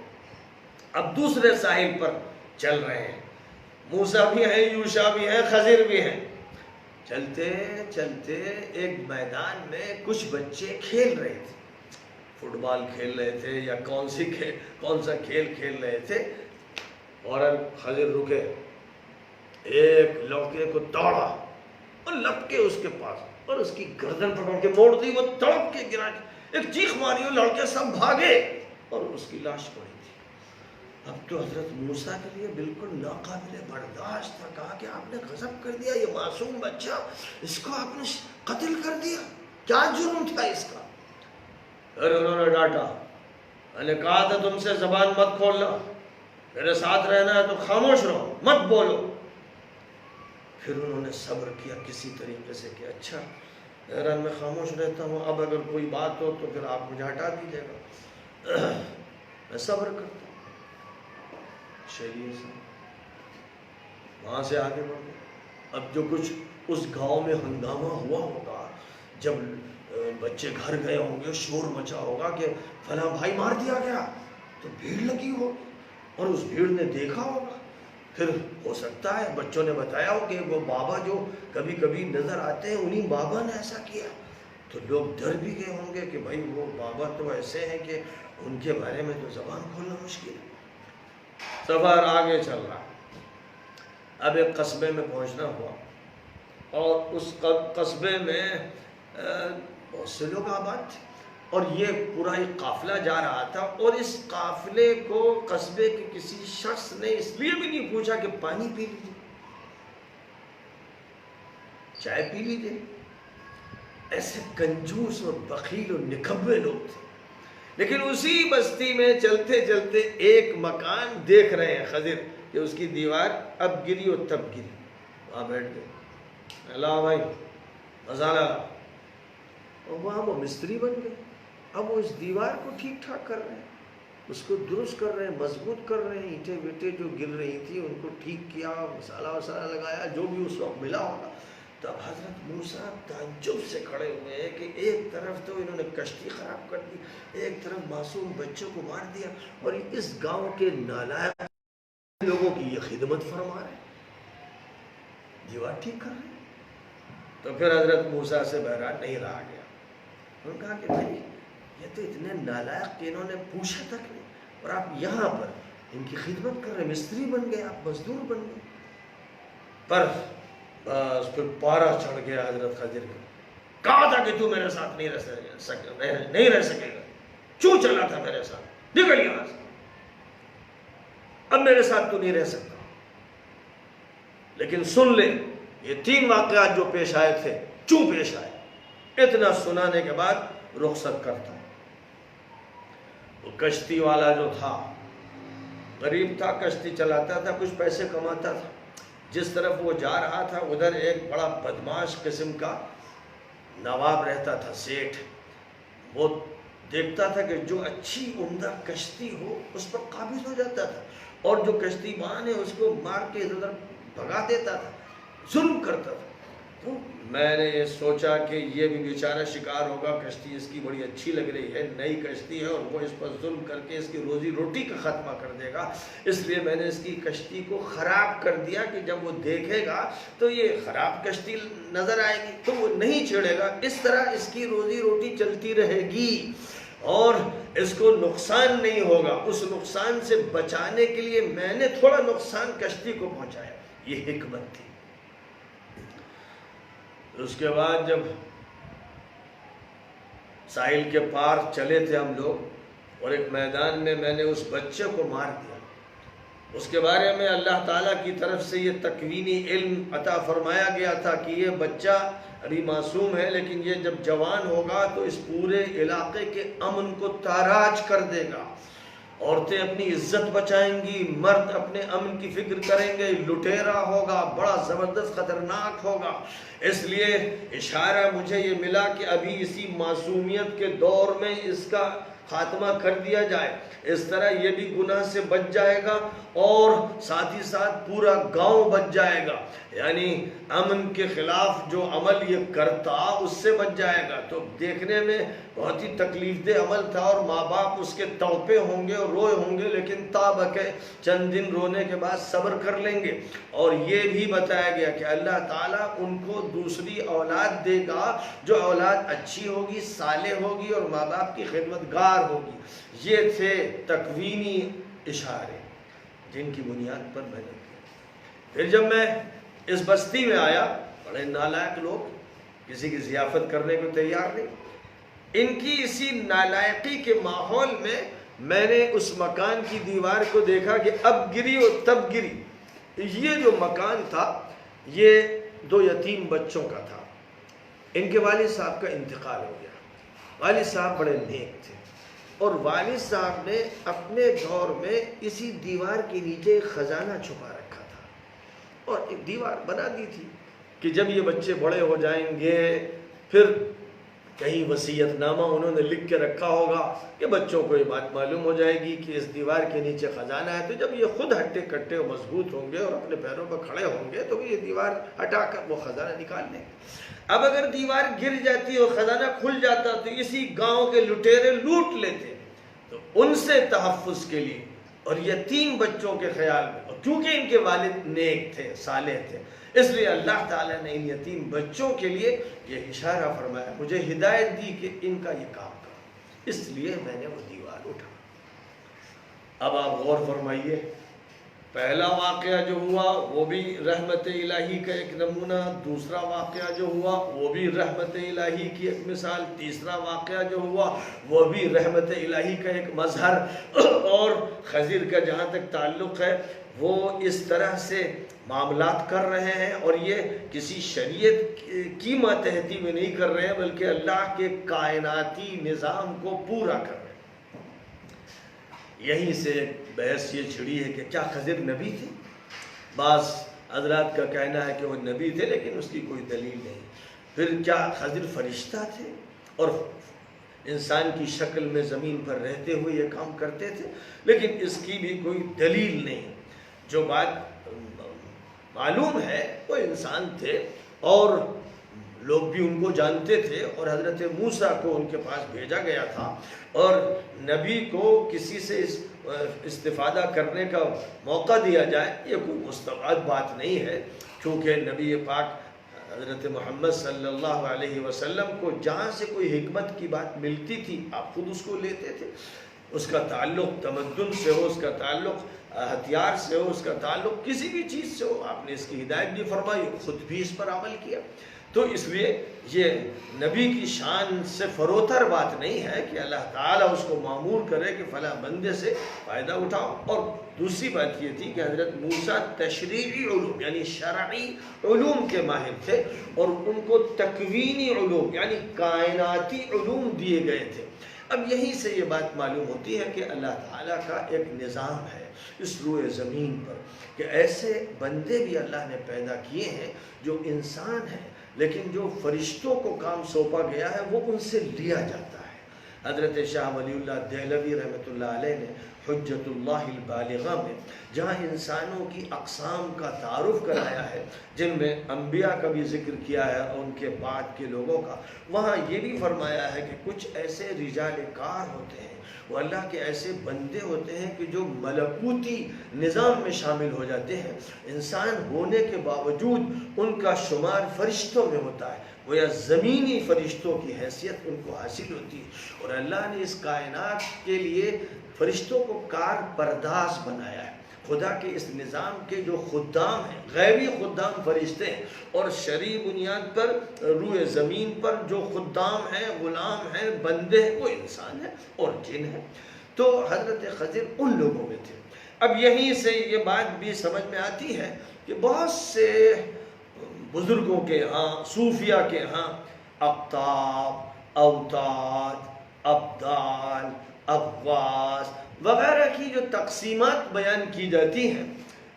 اب دوسرے ساحل پر چل رہے ہیں, موسیٰ بھی ہیں, یوشع بھی ہیں, خضر بھی ہیں. چلتے چلتے ایک میدان میں کچھ بچے کھیل رہے تھے, فٹ بال کھیل رہے تھے یا کون سا کھیل کھیل رہے تھے. اور خضر رکے, ایک لڑکے کو دوڑا اور لپکے اس کے پاس, اور اس کی گردن پکڑ کے موڑ دی. وہ تڑپ کے گرا, ایک چیخ ماری, اور لڑکے سب بھاگے اور اس کی لاش پڑی تھی. اب تو حضرت موسیٰ کے لیے بالکل ناقابل برداشت تھا. کہا کہ آپ نے غضب کر دیا, یہ معصوم بچہ, اس کو آپ نے قتل کر دیا, کیا جرم تھا اس کا؟ پھر انہوں نے ڈانٹا, میں نے کہا تھا تم سے زبان مت کھولنا, میرے ساتھ رہنا ہے تو خاموش رہو, مت بولو. پھر انہوں نے صبر کیا کسی طریقے سے کہ اچھا بہرحال میں خاموش رہتا ہوں, اب اگر کوئی بات ہو تو پھر آپ مجھے ہٹا دیجیے گا, میں صبر کرتا ہوں. چلیے وہاں سے آگے بڑھ گئے. اب جو کچھ اس گاؤں میں ہنگامہ ہوا ہوگا, جب بچے گھر گئے ہوں گے, شور مچا ہوگا کہ فلاں بھائی مار دیا گیا, تو بھیڑ لگی ہوگی, اور اس بھیڑ نے دیکھا ہوگا. پھر ہو سکتا ہے بچوں نے بتایا ہو کہ وہ بابا جو کبھی کبھی نظر آتے ہیں انہی بابا نے ایسا کیا, تو لوگ ڈر بھی گئے ہوں گے کہ بھائی وہ بابا تو ایسے ہیں کہ ان کے بارے میں تو زبان کھولنا مشکل ہے. سفر آگے چل رہا. اب ایک قصبے میں پہنچنا ہوا, اور اس قصبے میں بہت سے لوگ آباد تھے, اور یہ پورا ایک قافلہ جا رہا تھا. اور اس قافلے کو قصبے کے کسی شخص نے اس لیے بھی نہیں پوچھا کہ پانی پی لیجیے, چائے پی لیجیے. ایسے کنجوس اور بخیل اور نکبے لوگ تھے. لیکن اسی بستی میں چلتے چلتے ایک مکان دیکھ رہے ہیں خضر کہ اس کی دیوار اب گری اور تب گری. وہاں بیٹھ گئے, لا بھائی مسالہ لا. اور وہاں وہ مستری بن گئے. اب وہ اس دیوار کو ٹھیک ٹھاک کر رہے ہیں, اس کو درست کر رہے ہیں, مضبوط کر رہے ہیں. اینٹیں ویٹیں جو گر رہی تھیں ان کو ٹھیک کیا, مسالہ وسالہ لگایا, جو بھی اس وقت ملا ہوگا. تو اب حضرت موسیٰ تعجب سے کھڑے ہوئے ہیں کہ ایک طرف تو انہوں نے کشتی خراب کر دی, ایک طرف معصوم بچوں کو مار دیا, اور اس گاؤں کے نالائق لوگوں کی یہ خدمت فرما رہے ہیں، دیوار ٹھیک کر رہے ہیں۔ تو پھر حضرت موسیٰ سے بہرحال نہیں رہا گیا، انہوں نے کہا کہ بھائی یہ تو اتنے نالائق کہ انہوں نے پوچھا تک نہیں، اور آپ یہاں پر ان کی خدمت کر رہے ہیں، مستری بن گئے، آپ مزدور بن گئے۔ پر بس پھر پارا چڑھ گیا حضرت خضر کا، کہا تھا کہ تو میرے ساتھ نہیں رہ سکے گا، کیوں چلا تھا میرے ساتھ، نکل یہاں سے، اب میرے ساتھ تو نہیں رہ سکتا۔ لیکن سن لے، یہ 3 واقعات جو پیش آئے تھے، کیوں پیش آئے، اتنا سنانے کے بعد رخصت کرتا۔ وہ کشتی والا جو تھا، غریب تھا، کشتی چلاتا تھا، کچھ پیسے کماتا تھا۔ جس طرف وہ جا رہا تھا ادھر ایک بڑا بدماش قسم کا نواب رہتا تھا، سیٹھ۔ وہ دیکھتا تھا کہ جو اچھی عمدہ کشتی ہو اس پر قابض ہو جاتا تھا، اور جو کشتی بان ہے اس کو مار کے ادھر بھگا دیتا تھا، ظلم کرتا تھا۔ تو میں نے یہ سوچا کہ یہ بھی بیچارہ شکار ہوگا، کشتی اس کی بڑی اچھی لگ رہی ہے، نئی کشتی ہے، اور وہ اس پر ظلم کر کے اس کی روزی روٹی کا خاتمہ کر دے گا، اس لیے میں نے اس کی کشتی کو خراب کر دیا کہ جب وہ دیکھے گا تو یہ خراب کشتی نظر آئے گی تو وہ نہیں چھیڑے گا، اس طرح اس کی روزی روٹی چلتی رہے گی اور اس کو نقصان نہیں ہوگا۔ اس نقصان سے بچانے کے لیے میں نے تھوڑا نقصان کشتی کو پہنچایا، یہ حکمت تھی۔ اس کے بعد جب ساحل کے پار چلے تھے ہم لوگ، اور ایک میدان میں میں نے اس بچے کو مار دیا۔ اس کے بارے میں اللہ تعالیٰ کی طرف سے یہ تکوینی علم عطا فرمایا گیا تھا کہ یہ بچہ ابھی معصوم ہے، لیکن یہ جب جوان ہوگا تو اس پورے علاقے کے امن کو تاراج کر دے گا۔ عورتیں اپنی عزت بچائیں گی، مرد اپنے امن کی فکر کریں گے، لٹیرا ہوگا، بڑا زبردست خطرناک ہوگا۔ اس لیے اشارہ مجھے یہ ملا کہ ابھی اسی معصومیت کے دور میں اس کا خاتمہ کر دیا جائے، اس طرح یہ بھی گناہ سے بچ جائے گا اور ساتھ ہی ساتھ پورا گاؤں بچ جائے گا، یعنی امن کے خلاف جو عمل یہ کرتا اس سے بچ جائے گا۔ تو دیکھنے میں بہت ہی تکلیف دہ عمل تھا، اور ماں باپ اس کے توپے ہوں گے اور روئے ہوں گے، لیکن تابکہ چند دن رونے کے بعد صبر کر لیں گے۔ اور یہ بھی بتایا گیا کہ اللہ تعالیٰ ان کو دوسری اولاد دے گا جو اولاد اچھی ہوگی، صالح ہوگی اور ماں باپ کی خدمت گار ہوگی۔ یہ تھے تکوینی اشارے جن کی بنیاد پر میں نے کیا۔ پھر جب میں اس بستی میں آیا، بڑے نالائق لوگ، کسی کی ضیافت کرنے کو تیار نہیں۔ ان کی اسی نالائقی کے ماحول میں میں نے اس مکان کی دیوار کو دیکھا کہ اب گری اور تب گری۔ یہ جو مکان تھا یہ 2 یتیم بچوں کا تھا۔ ان کے والد صاحب کا انتقال ہو گیا۔ والد صاحب بڑے نیک تھے، اور والد صاحب نے اپنے دور میں اسی دیوار کے نیچے ایک خزانہ چھپا رکھا تھا، اور ایک دیوار بنا دی تھی کہ جب یہ بچے بڑے ہو جائیں گے پھر کہیں وصیت نامہ انہوں نے لکھ کے رکھا ہوگا کہ بچوں کو یہ بات معلوم ہو جائے گی کہ اس دیوار کے نیچے خزانہ ہے، تو جب یہ خود ہٹے کٹے اور مضبوط ہوں گے اور اپنے پیروں پر کھڑے ہوں گے تو یہ دیوار ہٹا کر وہ خزانہ نکال لیں گے۔ اب اگر دیوار گر جاتی اور خزانہ کھل جاتا تو اسی گاؤں کے لٹیرے لوٹ لیتے، تو ان سے تحفظ کے لیے اور یتیم بچوں کے خیال میں، اور کیونکہ ان کے والد نیک تھے، صالح تھے، اس لیے اللہ تعالیٰ نے ان یتیم بچوں کے لیے یہ اشارہ فرمایا، مجھے ہدایت دی کہ ان کا یہ کام کرو، اس لیے میں نے وہ دیوار اٹھا۔ اب آپ غور فرمائیے، پہلا واقعہ جو ہوا وہ بھی رحمت الہی کا ایک نمونہ، دوسرا واقعہ جو ہوا وہ بھی رحمت الہی کی ایک مثال، تیسرا واقعہ جو ہوا وہ بھی رحمت الہی کا ایک مظہر، اور خضر کا جہاں تک تعلق ہے وہ اس طرح سے معاملات کر رہے ہیں، اور یہ کسی شریعت کی ماتحتی میں نہیں کر رہے ہیں بلکہ اللہ کے کائناتی نظام کو پورا کر رہے ہیں۔ یہیں سے بحث یہ چھڑی ہے کہ کیا خضر نبی تھے؟ بعض حضرات کا کہنا ہے کہ وہ نبی تھے لیکن اس کی کوئی دلیل نہیں۔ پھر کیا خضر فرشتہ تھے اور انسان کی شکل میں زمین پر رہتے ہوئے یہ کام کرتے تھے؟ لیکن اس کی بھی کوئی دلیل نہیں۔ جو بات معلوم ہے وہ انسان تھے، اور لوگ بھی ان کو جانتے تھے، اور حضرت موسیٰ کو ان کے پاس بھیجا گیا تھا، اور نبی کو کسی سے استفادہ کرنے کا موقع دیا جائے یہ کوئی مستبعد بات نہیں ہے، کیونکہ نبی پاک حضرت محمد صلی اللہ علیہ وسلم کو جہاں سے کوئی حکمت کی بات ملتی تھی آپ خود اس کو لیتے تھے، اس کا تعلق تمدن سے ہو، اس کا تعلق ہتھیار سے ہو، اس کا تعلق کسی بھی چیز سے ہو، آپ نے اس کی ہدایت بھی فرمائی، خود بھی اس پر عمل کیا۔ تو اس لیے یہ نبی کی شان سے فروتر بات نہیں ہے کہ اللہ تعالیٰ اس کو مامور کرے کہ فلاں بندے سے فائدہ اٹھاؤ۔ اور دوسری بات یہ تھی کہ حضرت موسیٰ تشریعی علوم یعنی شرعی علوم کے ماہر تھے، اور ان کو تکوینی علوم یعنی کائناتی علوم دیے گئے تھے۔ اب یہیں سے یہ بات معلوم ہوتی ہے کہ اللہ تعالیٰ کا ایک نظام ہے اس روئے زمین پر، کہ ایسے بندے بھی اللہ نے پیدا کیے ہیں جو انسان ہیں، لیکن جو فرشتوں کو کام سونپا گیا ہے وہ ان سے لیا جاتا ہے۔ حضرت شاہ ولی اللہ دہلوی رحمۃ اللہ علیہ نے حجت اللہ البالغہ میں جہاں انسانوں کی اقسام کا تعارف کرایا ہے، جن میں انبیاء کا بھی ذکر کیا ہے اور ان کے بعد کے لوگوں کا، وہاں یہ بھی فرمایا ہے کہ کچھ ایسے رجال کار ہوتے ہیں، وہ اللہ کے ایسے بندے ہوتے ہیں کہ جو ملکوتی نظام میں شامل ہو جاتے ہیں، انسان ہونے کے باوجود ان کا شمار فرشتوں میں ہوتا ہے، وہ یا زمینی فرشتوں کی حیثیت ان کو حاصل ہوتی ہے، اور اللہ نے اس کائنات کے لیے فرشتوں کو کار پرداز بنایا ہے۔ خدا کے اس نظام کے جو خدام ہیں، غیبی خدام فرشتے ہیں، اور شرعی بنیاد پر روئے زمین پر جو خدام ہیں، غلام ہیں، بندے ہیں، وہ انسان ہیں اور جن ہیں۔ تو حضرت خضر ان لوگوں میں تھے۔ اب یہیں سے یہ بات بھی سمجھ میں آتی ہے کہ بہت سے بزرگوں کے ہاں، صوفیہ کے ہاں اقطاب، اوتاد، ابدال، اغواس وغیرہ کی جو تقسیمات بیان کی جاتی ہیں،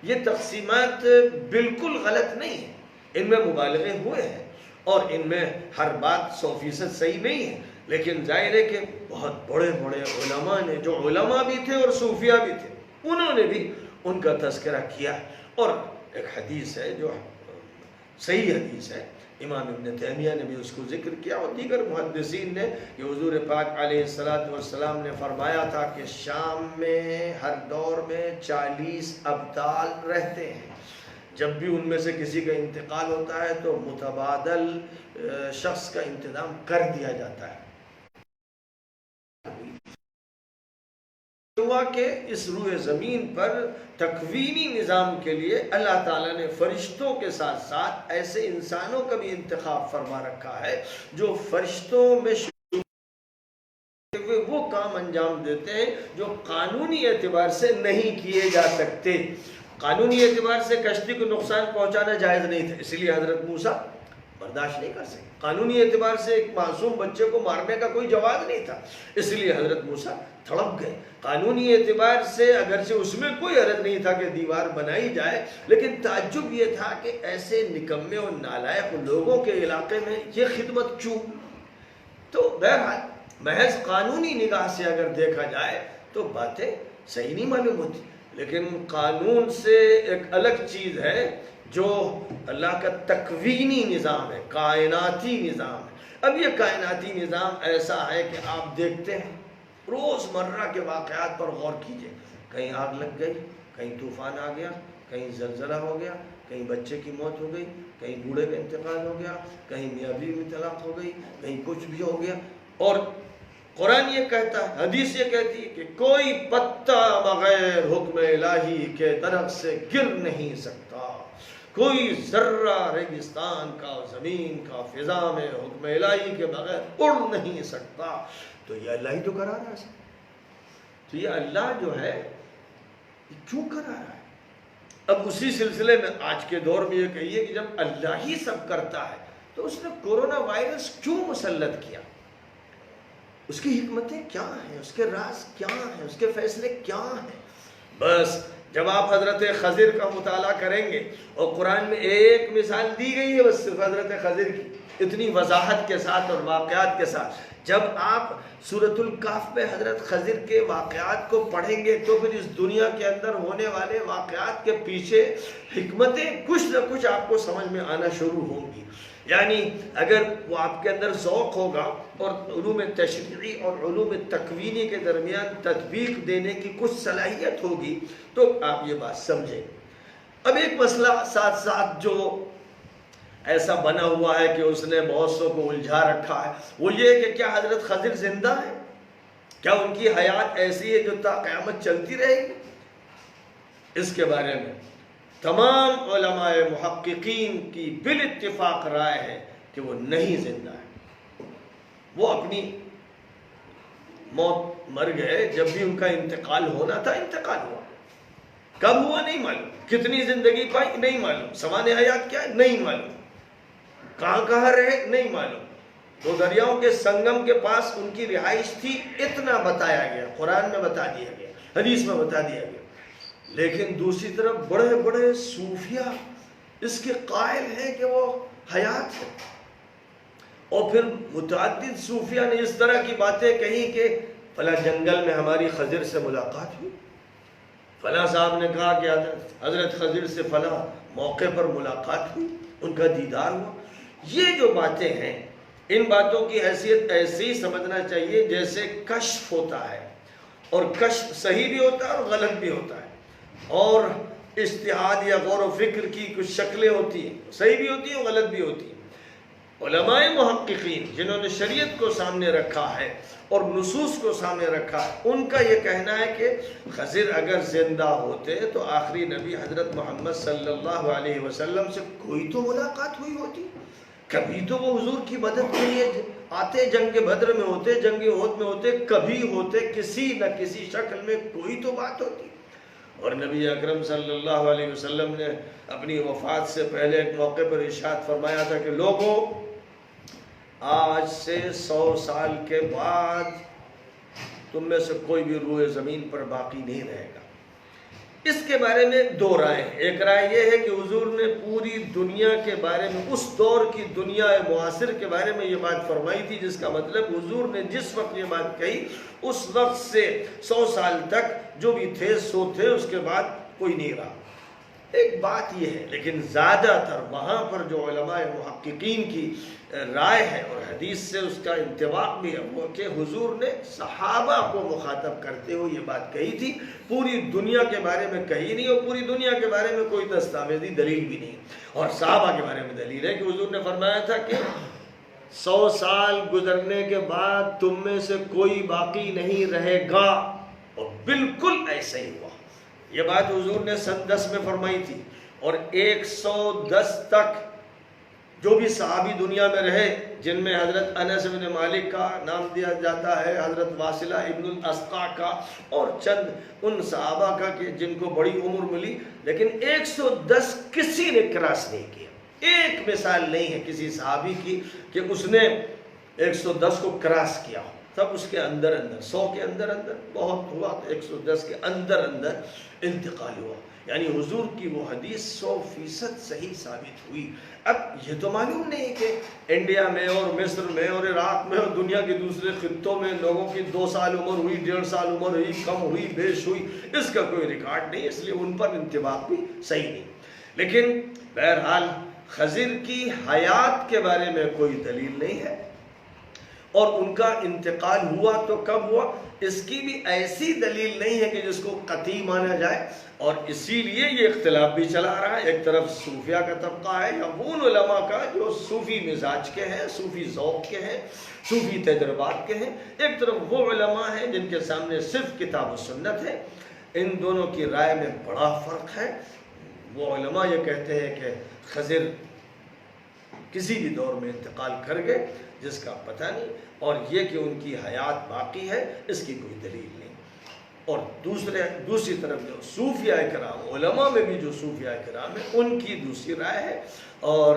یہ تقسیمات بالکل غلط نہیں ہیں، ان میں مبالغے ہوئے ہیں، اور ان میں ہر بات 100% صحیح نہیں ہے، لیکن ظاہر ہے کہ بہت بڑے بڑے علماء نے، جو علماء بھی تھے اور صوفیہ بھی تھے، انہوں نے بھی ان کا تذکرہ کیا۔ اور ایک حدیث ہے جو صحیح حدیث ہے، امام ابن تیمیہ نے بھی اس کو ذکر کیا، اور دیگر محدثین نے، کہ حضور پاک علیہ السلام نے فرمایا تھا کہ شام میں ہر دور میں 40 ابدال رہتے ہیں، جب بھی ان میں سے کسی کا انتقال ہوتا ہے تو متبادل شخص کا انتظام کر دیا جاتا ہے۔ ہوا کہ اس روئے زمین پر تکوینی نظام کے لیے اللہ تعالیٰ نے فرشتوں کے ساتھ ساتھ ایسے انسانوں کا بھی انتخاب فرما رکھا ہے جو فرشتوں میں وہ کام انجام دیتے ہیں جو قانونی اعتبار سے نہیں کیے جا سکتے۔ قانونی اعتبار سے کشتی کو نقصان پہنچانا جائز نہیں تھا، اسی لیے حضرت موسیٰ برداشت نہیں کر سکے۔ قانونی اعتبار سے ایک معصوم بچے کو مارنے کا کوئی جواز نہیں تھا، اس لیے حضرت موسیٰ تڑپ گئے۔ قانونی اعتبار سے اگرچہ اس میں کوئی حرج نہیں تھا کہ دیوار بنائی جائے، لیکن تعجب یہ تھا کہ ایسے نکمے اور نالائق لوگوں کے علاقے میں یہ خدمت کیوں؟ تو بہرحال محض قانونی نگاہ سے اگر دیکھا جائے تو باتیں صحیح نہیں معلوم ہوتی، لیکن قانون سے ایک الگ چیز ہے جو اللہ کا تکوینی نظام ہے، کائناتی نظام ہے۔ اب یہ کائناتی نظام ایسا ہے کہ آپ دیکھتے ہیں روز مرہ کے واقعات پر غور کیجئے، کہیں آگ لگ گئی، کہیں طوفان آ گیا، کہیں زلزلہ ہو گیا، کہیں بچے کی موت ہو گئی، کہیں بوڑھے کا انتقال ہو گیا، کہیں میاں بیوی میں طلاق ہو گئی، کہیں کچھ بھی ہو گیا، اور قرآن یہ کہتا ہے، حدیث یہ کہتی ہے کہ کوئی پتا بغیر حکم الہی کے درخت سے گر نہیں سکتا، کوئی ذرہ ریگستان کا، زمین کا، فضا میں حکم الہی کے بغیر اڑ نہیں سکتا۔ تو یہ اللہ ہی تو کرا رہا ہے، تو یہ اللہ جو ہے یہ کیوں کرا رہا ہے؟ اب اسی سلسلے میں آج کے دور میں یہ کہیے کہ جب اللہ ہی سب کرتا ہے تو اس نے کورونا وائرس کیوں مسلط کیا؟ اس کی حکمتیں کیا ہیں، اس کے راز کیا ہیں، اس کے فیصلے کیا ہیں؟ بس جب آپ حضرت خضر کا مطالعہ کریں گے، اور قرآن میں ایک مثال دی گئی ہے بس صرف حضرت خضر کی، اتنی وضاحت کے ساتھ اور واقعات کے ساتھ، جب آپ سورۃ الکہف میں حضرت خضر کے واقعات کو پڑھیں گے تو پھر اس دنیا کے اندر ہونے والے واقعات کے پیچھے حکمتیں کچھ نہ کچھ آپ کو سمجھ میں آنا شروع ہوں گی۔ یعنی اگر وہ آپ کے اندر ذوق ہوگا اور علوم تشریعی اور علوم تکوینی کے درمیان تطبیق دینے کی کچھ صلاحیت ہوگی تو آپ یہ بات سمجھیں۔ اب ایک مسئلہ ساتھ ساتھ جو ایسا بنا ہوا ہے کہ اس نے بہت سو کو الجھا رکھا ہے، وہ یہ کہ کیا حضرت خضر زندہ ہے؟ کیا ان کی حیات ایسی ہے جو تا قیامت چلتی رہے گی؟ اس کے بارے میں تمام علماء محققین کی بالاتفاق رائے ہے کہ وہ نہیں زندہ ہے۔ وہ اپنی موت مر گئے، جب بھی ان کا انتقال ہونا تھا انتقال ہوا، کب ہوا نہیں معلوم، کتنی زندگی پائی نہیں معلوم، سوان حیات کیا ہے نہیں معلوم، کہاں کہاں رہے نہیں معلوم۔ دو دریاؤں کے سنگم کے پاس ان کی رہائش تھی، اتنا بتایا گیا، قرآن میں بتا دیا گیا، حدیث میں بتا دیا گیا۔ لیکن دوسری طرف بڑے بڑے صوفیہ اس کے قائل ہیں کہ وہ حیات ہے، اور پھر متعدد صوفیہ نے اس طرح کی باتیں کہی کہ فلاں جنگل میں ہماری خضر سے ملاقات ہوئی، فلاں صاحب نے کہا کہ حضرت خضر سے فلاں موقع پر ملاقات ہوئی، ان کا دیدار ہوا۔ یہ جو باتیں ہیں، ان باتوں کی حیثیت ایسے ہی سمجھنا چاہیے جیسے کشف ہوتا ہے، اور کشف صحیح بھی ہوتا ہے اور غلط بھی ہوتا ہے، اور اجتہاد یا غور و فکر کی کچھ شکلیں ہوتی ہیں، صحیح بھی ہوتی ہیں غلط بھی ہوتی ہیں۔ علماء محققین جنہوں نے شریعت کو سامنے رکھا ہے اور نصوص کو سامنے رکھا ہے، ان کا یہ کہنا ہے کہ خضر اگر زندہ ہوتے تو آخری نبی حضرت محمد صلی اللہ علیہ وسلم سے کوئی تو ملاقات ہوئی ہوتی، کبھی تو وہ حضور کی مدد کے لیے آتے، جنگ بدر میں ہوتے، جنگ احد میں ہوتے، کبھی ہوتے، کسی نہ کسی شکل میں کوئی تو بات ہوتی۔ اور نبی اکرم صلی اللہ علیہ وسلم نے اپنی وفات سے پہلے ایک موقع پر ارشاد فرمایا تھا کہ لوگوں، آج سے 100 سال کے بعد تم میں سے کوئی بھی روئے زمین پر باقی نہیں رہے گا۔ اس کے بارے میں دو رائے ہیں۔ ایک رائے یہ ہے کہ حضور نے پوری دنیا کے بارے میں، اس دور کی دنیا معاصر کے بارے میں یہ بات فرمائی تھی، جس کا مطلب حضور نے جس وقت یہ بات کہی اس وقت سے 100 سال تک جو بھی تھے سو تھے، اس کے بعد کوئی نہیں رہا۔ ایک بات یہ ہے، لیکن زیادہ تر وہاں پر جو علماء محققین کی رائے ہے اور حدیث سے اس کا انطباق بھی ہے، وہ کہ حضور نے صحابہ کو مخاطب کرتے ہوئے یہ بات کہی تھی، پوری دنیا کے بارے میں کہی نہیں، اور پوری دنیا کے بارے میں کوئی دستاویزی دلیل بھی نہیں۔ اور صحابہ کے بارے میں دلیل ہے کہ حضور نے فرمایا تھا کہ 100 سال گزرنے کے بعد تم میں سے کوئی باقی نہیں رہے گا، اور بالکل ایسا ہی ہوا۔ یہ بات حضور نے سن 10 میں فرمائی تھی، اور 110 تک جو بھی صحابی دنیا میں رہے، جن میں حضرت انس بن مالک کا نام دیا جاتا ہے، حضرت واصلہ ابن الاسقع کا، اور چند ان صحابہ کا کہ جن کو بڑی عمر ملی، لیکن 110 کسی نے کراس نہیں کیا۔ ایک مثال نہیں ہے کسی صحابی کی کہ اس نے 110 کو کراس کیا ہو، سب اس کے اندر اندر، 100 کے اندر اندر بہت ہوا تو 110 کے اندر اندر انتقال ہوا۔ یعنی حضور کی وہ حدیث 100% صحیح ثابت ہوئی۔ اب یہ تو معلوم نہیں کہ انڈیا میں اور مصر میں اور عراق میں اور دنیا کے دوسرے خطوں میں لوگوں کی 2 سال عمر ہوئی، 1.5 سال عمر ہوئی، کم ہوئی، بیش ہوئی، اس کا کوئی ریکارڈ نہیں، اس لیے ان پر انطباق بھی صحیح نہیں۔ لیکن بہرحال خضر کی حیات کے بارے میں کوئی دلیل نہیں ہے، اور ان کا انتقال ہوا تو کب ہوا اس کی بھی ایسی دلیل نہیں ہے کہ جس کو قطعی مانا جائے، اور اسی لیے یہ اختلاف بھی چلا رہا ہے۔ ایک طرف صوفیہ کا طبقہ ہے یا ان علماء کا جو صوفی مزاج کے ہیں، صوفی ذوق کے ہیں، صوفی تجربات کے ہیں، ایک طرف وہ علماء ہیں جن کے سامنے صرف کتاب و سنت ہے۔ ان دونوں کی رائے میں بڑا فرق ہے۔ وہ علماء یہ کہتے ہیں کہ خضر کسی بھی دور میں انتقال کر گئے جس کا پتہ نہیں، اور یہ کہ ان کی حیات باقی ہے اس کی کوئی دلیل نہیں۔ اور دوسری طرف جو صوفیہ کرام، علماء میں بھی جو صوفیہ کرام ہیں، ان کی دوسری رائے ہے، اور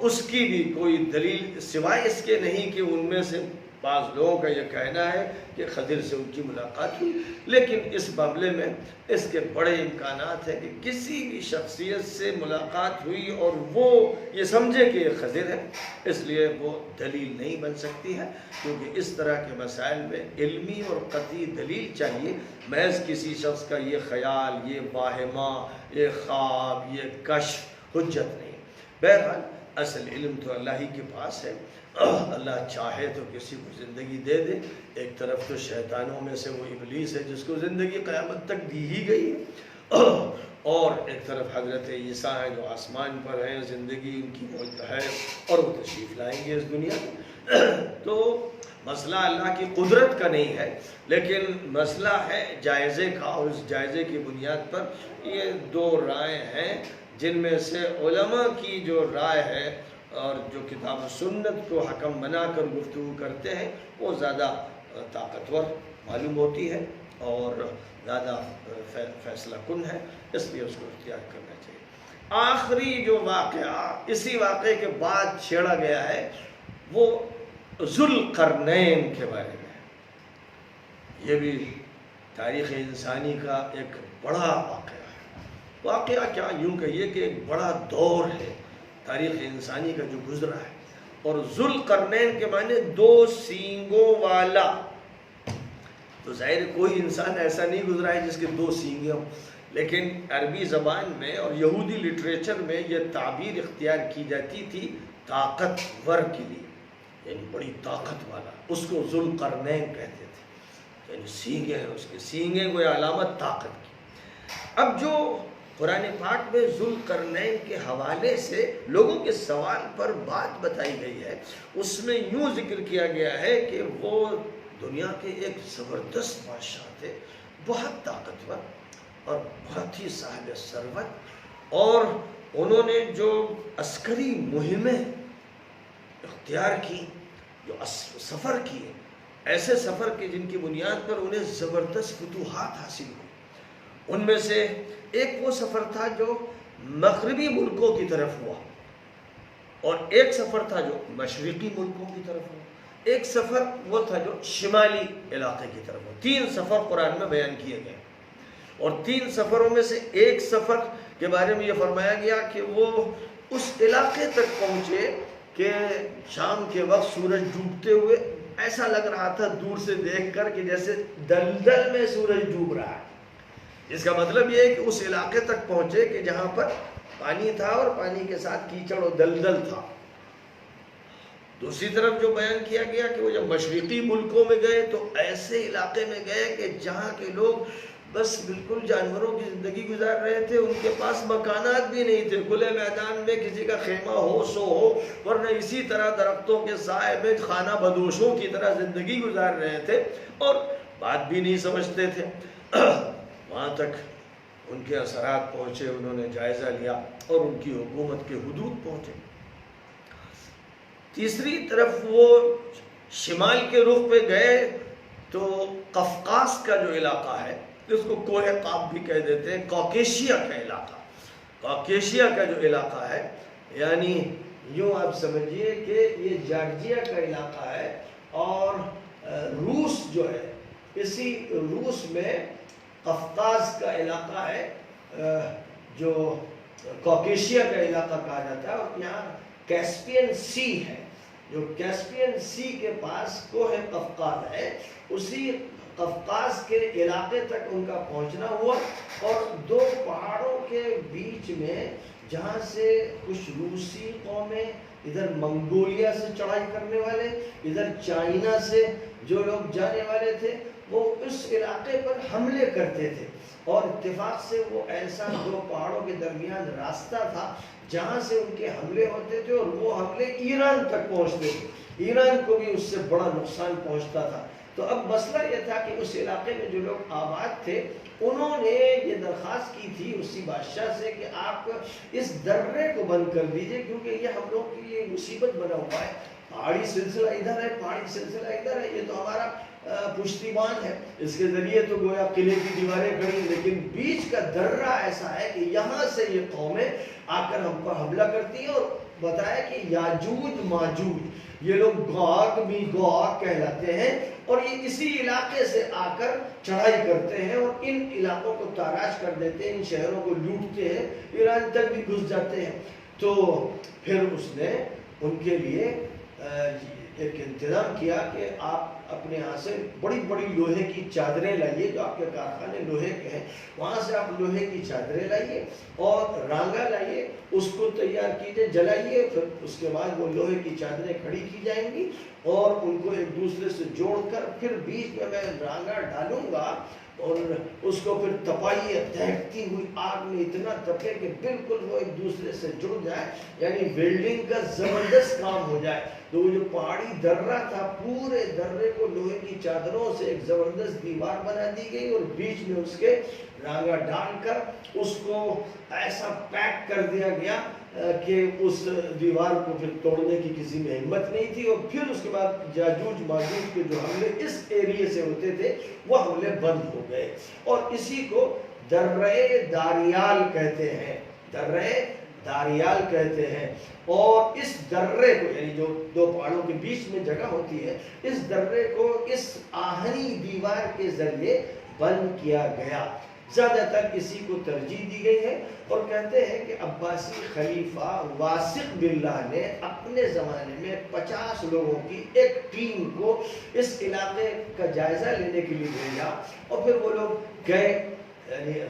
اس کی بھی کوئی دلیل سوائے اس کے نہیں کہ ان میں سے بعض لوگوں کا یہ کہنا ہے کہ خضر سے ان کی ملاقات ہوئی، لیکن اس معاملے میں اس کے بڑے امکانات ہیں کہ کسی بھی شخصیت سے ملاقات ہوئی اور وہ یہ سمجھے کہ یہ خضر ہے، اس لیے وہ دلیل نہیں بن سکتی ہے، کیونکہ اس طرح کے مسائل میں علمی اور قطعی دلیل چاہیے، محض کسی شخص کا یہ خیال، یہ واہمہ، یہ خواب، یہ کشف حجت نہیں۔ بہرحال اصل علم تو اللہ ہی کے پاس ہے. اللہ چاہے تو کسی کو زندگی دے دے. ایک طرف تو شیطانوں میں سے وہ ابلیس ہے جس کو زندگی قیامت تک دی ہی گئی ہے، اور ایک طرف حضرت عیسیٰ ہیں جو آسمان پر ہیں، زندگی ان کی موجود ہے اور وہ تشریف لائیں گے اس دنیا میں. تو مسئلہ اللہ کی قدرت کا نہیں ہے، لیکن مسئلہ ہے جائزے کا، اور اس جائزے کی بنیاد پر یہ دو رائے ہیں، جن میں سے علماء کی جو رائے ہے اور جو کتاب و سنت کو حکم بنا کر گفتگو کرتے ہیں وہ زیادہ طاقتور معلوم ہوتی ہے اور زیادہ فیصلہ کن ہے، اس لیے اس کو اختیار کرنا چاہیے. آخری جو واقعہ اسی واقعے کے بعد چھیڑا گیا ہے وہ ذوالقرنین کے بارے میں ہے. یہ بھی تاریخ انسانی کا ایک بڑا واقعہ ہے. واقعہ کیا، یوں کہیے کہ ایک بڑا دور ہے تاریخ انسانی کا جو گزرا ہے. اور ذوالقرنین کے معنی دو سینگوں والا. تو ظاہر کوئی انسان ایسا نہیں گزرا ہے جس کے دو سینگیں ہوں، لیکن عربی زبان میں اور یہودی لٹریچر میں یہ تعبیر اختیار کی جاتی تھی طاقتور کے لیے، یعنی بڑی طاقت والا. اس کو ذوالقرنین کہتے تھے، یعنی سینگیں ہیں اس کے، سینگیں کوئی علامت طاقت کی. اب جو قرآن پاک میں ذوالقرنین کے حوالے سے لوگوں کے سوال پر بات بتائی گئی ہے، اس میں یوں ذکر کیا گیا ہے کہ وہ دنیا کے ایک زبردست بادشاہ تھے، بہت طاقتور اور بہت ہی صاحب ثروت، اور انہوں نے جو عسکری مہمیں اختیار کی، جو سفر کیے، ایسے سفر کے جن کی بنیاد پر انہیں زبردست فتوحات حاصل ہوئی. ان میں سے ایک وہ سفر تھا جو مغربی ملکوں کی طرف ہوا، اور ایک سفر تھا جو مشرقی ملکوں کی طرف ہوا، ایک سفر وہ تھا جو شمالی علاقے کی طرف ہوا. 3 سفر قرآن میں بیان کیے گئے، اور 3 سفروں میں سے ایک سفر کے بارے میں یہ فرمایا گیا کہ وہ اس علاقے تک پہنچے کہ شام کے وقت سورج ڈوبتے ہوئے ایسا لگ رہا تھا دور سے دیکھ کر کہ جیسے دلدل میں سورج ڈوب رہا ہے. اس کا مطلب یہ ہے کہ اس علاقے تک پہنچے کہ جہاں پر پانی تھا اور پانی کے ساتھ کیچڑ و دلدل تھا. دوسری طرف جو بیان کیا گیا کہ وہ جب مشرقی ملکوں میں گئے تو ایسے علاقے میں گئے کہ جہاں کے لوگ بس بالکل جانوروں کی زندگی گزار رہے تھے، ان کے پاس مکانات بھی نہیں تھے، کھلے میدان میں کسی کا خیمہ ہو سو ہو، ورنہ اسی طرح درختوں کے سائے میں خانہ بدوشوں کی طرح زندگی گزار رہے تھے اور بات بھی نہیں سمجھتے تھے. وہاں تک ان کے اثرات پہنچے، انہوں نے جائزہ لیا اور ان کی حکومت کے حدود پہنچے. تیسری طرف وہ شمال کے رخ پہ گئے تو قفقاز کا جو علاقہ ہے، جس کو کوہ قاف بھی کہہ دیتے ہیں، کوکیشیا کا علاقہ، کوکیشیا کا جو علاقہ ہے، یعنی یوں آپ سمجھیے کہ یہ جارجیا کا علاقہ ہے، اور روس جو ہے، اسی روس میں قفقاز کا علاقہ ہے جو کوکیشیا کا علاقہ کہا جاتا ہے. اور یہاں کیسپین سی ہے، جو کیسپین سی کے پاس کوہ قفقاز ہے، اسی قفقاز کے علاقے تک ان کا پہنچنا ہوا. اور 2 پہاڑوں کے بیچ میں جہاں سے کچھ روسی قومیں، ادھر منگولیا سے چڑھائی کرنے والے، ادھر چائنا سے جو لوگ جانے والے تھے، وہ اس علاقے پر حملے کرتے تھے. اور اتفاق سے وہ ایسا 2 پہاڑوں کے درمیان راستہ تھا جہاں سے ان کے حملے ہوتے تھے، اور وہ حملے ایران تک پہنچتے تھے. ایران کو بھی اس سے بڑا نقصان پہنچتا تھا. تو اب مسئلہ یہ تھا کہ اس علاقے میں جو لوگ آباد تھے، انہوں نے یہ درخواست کی تھی اسی بادشاہ سے کہ آپ اس درے کو بند کر دیجئے، کیونکہ یہ ہم لوگ کے لیے مصیبت بنا ہوا ہے. پہاڑی سلسلہ ادھر ہے، پہاڑی سلسلہ ادھر ہے، یہ تو ہمارا پشتیبان ہے، اس کے ذریعے تو گویا قلعے کی دیواریں کھڑی، لیکن بیچ کا درہ ایسا ہے کہ یہاں سے یہ قومیں آ کر ہم پر حملہ کرتی ہیں. اور بتایا کہ یاجوج ماجوج یہ لوگ گوگ بھی گوگ کہلاتے ہیں، اور یہ اسی علاقے سے آ کر چڑھائی کرتے ہیں اور ان علاقوں کو تاراج کر دیتے ہیں، ان شہروں کو لوٹتے ہیں، ایران تک بھی گھس جاتے ہیں. تو پھر اس نے ان کے لیے ایک انتظام کیا کہ آپ اپنے یہاں سے بڑی بڑی لوہے کی چادریں لائیے، جو آپ کے کارخانے لوہے کے ہیں وہاں سے آپ لوہے کی چادریں لائیے اور رانگا لائیے، اس کو تیار کیجیے، جلائیے، پھر اس کے بعد وہ لوہے کی چادریں کھڑی کی جائیں گی اور ان کو ایک دوسرے سے جوڑ کر پھر بیچ میں رانگا ڈالوں گا اور اس کو پھر تپائیے، دہکتی ہوئی آگ میں اتنا تپے کہ بالکل وہ ایک دوسرے سے جڑ جائے، یعنی ویلڈنگ کا زبردست کام ہو جائے۔ تو وہ جو پہاڑی درہ تھا، پورے درے کو لوہے کی چادروں سے ایک زبردست دیوار بنا دی گئی اور بیچ میں اس کے رانگا ڈال کر اس کو ایسا پیک کر دیا گیا کہ اس دیوار کو پھر توڑنے کی کسی میں ہمت نہیں تھی، اور پھر اس کے بعد یاجوج ماجوج کے جو حملے اس ایریے سے ہوتے تھے وہ حملے بند ہو گئے، اور اسی کو درہ داریال کہتے ہیں، درہ داریال کہتے ہیں۔ اور اس درے کو، یعنی جو دو پہاڑوں کے بیچ میں جگہ ہوتی ہے، اس درے کو اس آہنی دیوار کے ذریعے بند کیا گیا۔ زیادہ تر اسی کو ترجیح دی گئی ہے، اور کہتے ہیں کہ عباسی خلیفہ واثق باللہ نے اپنے زمانے میں 50 لوگوں کی ایک ٹیم کو اس علاقے کا جائزہ لینے کے لیے بھیجا، اور پھر وہ لوگ گئے، یعنی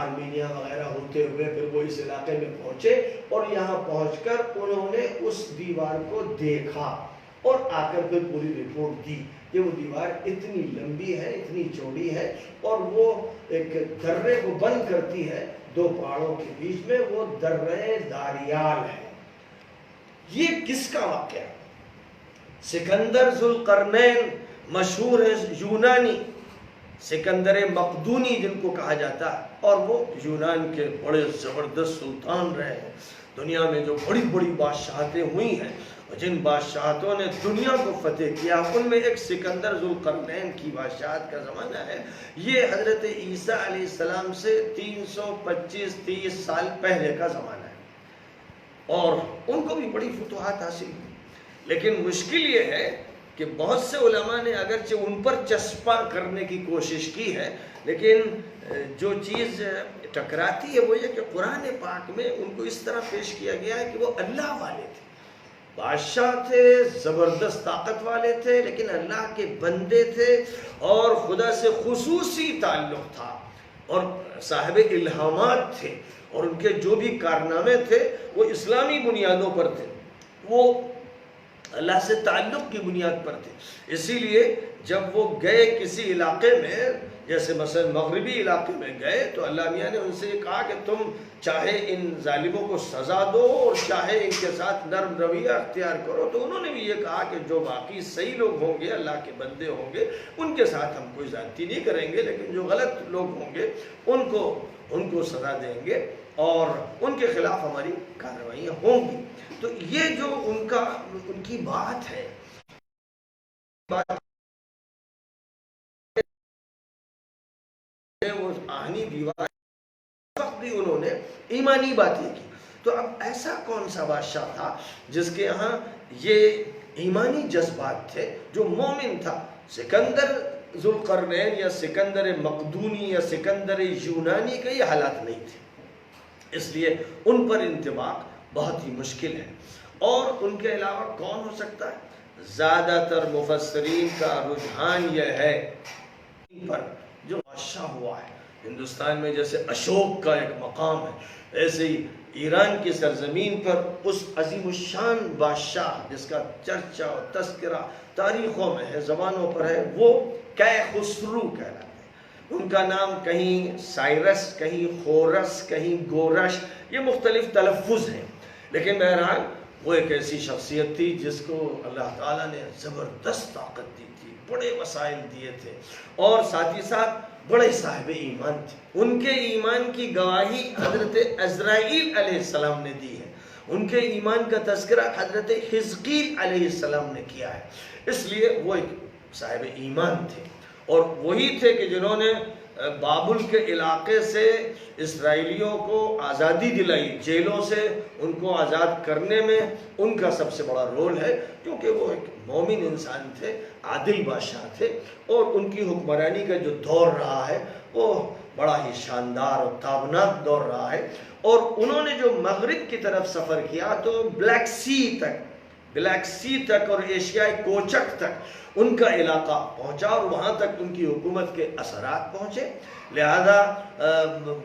آرمینیا وغیرہ ہوتے ہوئے پھر وہ اس علاقے میں پہنچے، اور یہاں پہنچ کر انہوں نے اس دیوار کو دیکھا اور آ کر پھر پوری رپورٹ دی کہ وہ دیوار اتنی لمبی ہے، اتنی چوڑی ہے، اور وہ ایک درے کو بند کرتی ہے دو پہاڑوں کے بیچ میں، وہ درہ داریال ہے۔ یہ کس کا واقعہ؟ سکندر ذوالقرنین، مشہور ہے یونانی، سکندر مقدونی جن کو کہا جاتا ہے، اور وہ یونان کے بڑے زبردست سلطان رہے ہیں۔ دنیا میں جو بڑی بڑی بادشاہتیں ہوئی ہیں، جن بادشاہتوں نے دنیا کو فتح کیا، ان میں ایک سکندر ذوالقرنین کی بادشاہت کا زمانہ ہے۔ یہ حضرت عیسیٰ علیہ السلام سے 325-30 سال پہلے کا زمانہ ہے، اور ان کو بھی بڑی فتوحات حاصل ہوئی، لیکن مشکل یہ ہے کہ بہت سے علماء نے اگرچہ ان پر چسپاں کرنے کی کوشش کی ہے، لیکن جو چیز ٹکراتی ہے وہ یہ کہ قرآن پاک میں ان کو اس طرح پیش کیا گیا ہے کہ وہ اللہ والے تھے، بادشاہ تھے، زبردست طاقت والے تھے، لیکن اللہ کے بندے تھے، اور خدا سے خصوصی تعلق تھا، اور صاحب الہامات تھے، اور ان کے جو بھی کارنامے تھے وہ اسلامی بنیادوں پر تھے، وہ اللہ سے تعلق کی بنیاد پر تھے۔ اسی لیے جب وہ گئے کسی علاقے میں، جیسے مثلا مغربی علاقے میں گئے، تو اللہ میاں نے ان سے یہ کہا کہ تم چاہے ان ظالموں کو سزا دو اور چاہے ان کے ساتھ نرم رویہ اختیار کرو، تو انہوں نے بھی یہ کہا کہ جو باقی صحیح لوگ ہوں گے، اللہ کے بندے ہوں گے، ان کے ساتھ ہم کوئی زیادتی نہیں کریں گے، لیکن جو غلط لوگ ہوں گے ان کو سزا دیں گے، اور ان کے خلاف ہماری کارروائیاں ہوں گی۔ تو یہ جو ان کی بات ہے، وہ آہنی دیوار بھی انہوں نے ایمانی باتیں کی۔ تو اب ایسا کون سا بادشاہ تھا جس کے یہاں یہ ایمانی جذبات تھے، جو مومن تھا؟ سکندر ذوالقرنین یا سکندر مقدونی یا سکندر یونانی کے یہ حالات نہیں تھے، اس لیے ان پر انطباق بہت ہی مشکل ہے۔ اور ان کے علاوہ کون ہو سکتا ہے؟ زیادہ تر مفسرین کا رجحان یہ ہے ان پر جو بادشاہ ہوا ہے ہندوستان میں، جیسے اشوک کا ایک مقام ہے، ایسے ہی ایران کی سرزمین پر اس عظیم الشان بادشاہ جس کا چرچا اور تذکرہ تاریخوں میں ہے، زبانوں پر ہے، وہ کئ خسرو کہلاتے ہیں۔ ان کا نام کہیں سائرس، کہیں خورس، کہیں گورش، یہ مختلف تلفظ ہیں، لیکن بہرحال وہ ایک ایسی شخصیت تھی جس کو اللہ تعالیٰ نے زبردست طاقت دی تھی، بڑے وسائل دیے تھے، اور ساتھ ہی ساتھ بڑے صاحب ایمان تھے۔ ان کے ایمان کی گواہی حضرت عزرائیل علیہ السلام نے دی ہے، ان کے ایمان کا تذکرہ حضرت حزقیل علیہ السلام نے کیا ہے، اس لیے وہ ایک صاحب ایمان تھے، اور وہی تھے کہ جنہوں نے بابل کے علاقے سے اسرائیلیوں کو آزادی دلائی، جیلوں سے ان کو آزاد کرنے میں ان کا سب سے بڑا رول ہے، کیونکہ وہ ایک مومن انسان تھے، عادل بادشاہ تھے، اور ان کی حکمرانی کا جو دور رہا ہے وہ بڑا ہی شاندار اور تابناک دور رہا ہے۔ اور انہوں نے جو مغرب کی طرف سفر کیا تو بلیک سی تک بلیک سی تک اور ایشیائی کوچک تک ان کا علاقہ پہنچا اور وہاں تک ان کی حکومت کے اثرات پہنچے. لہذا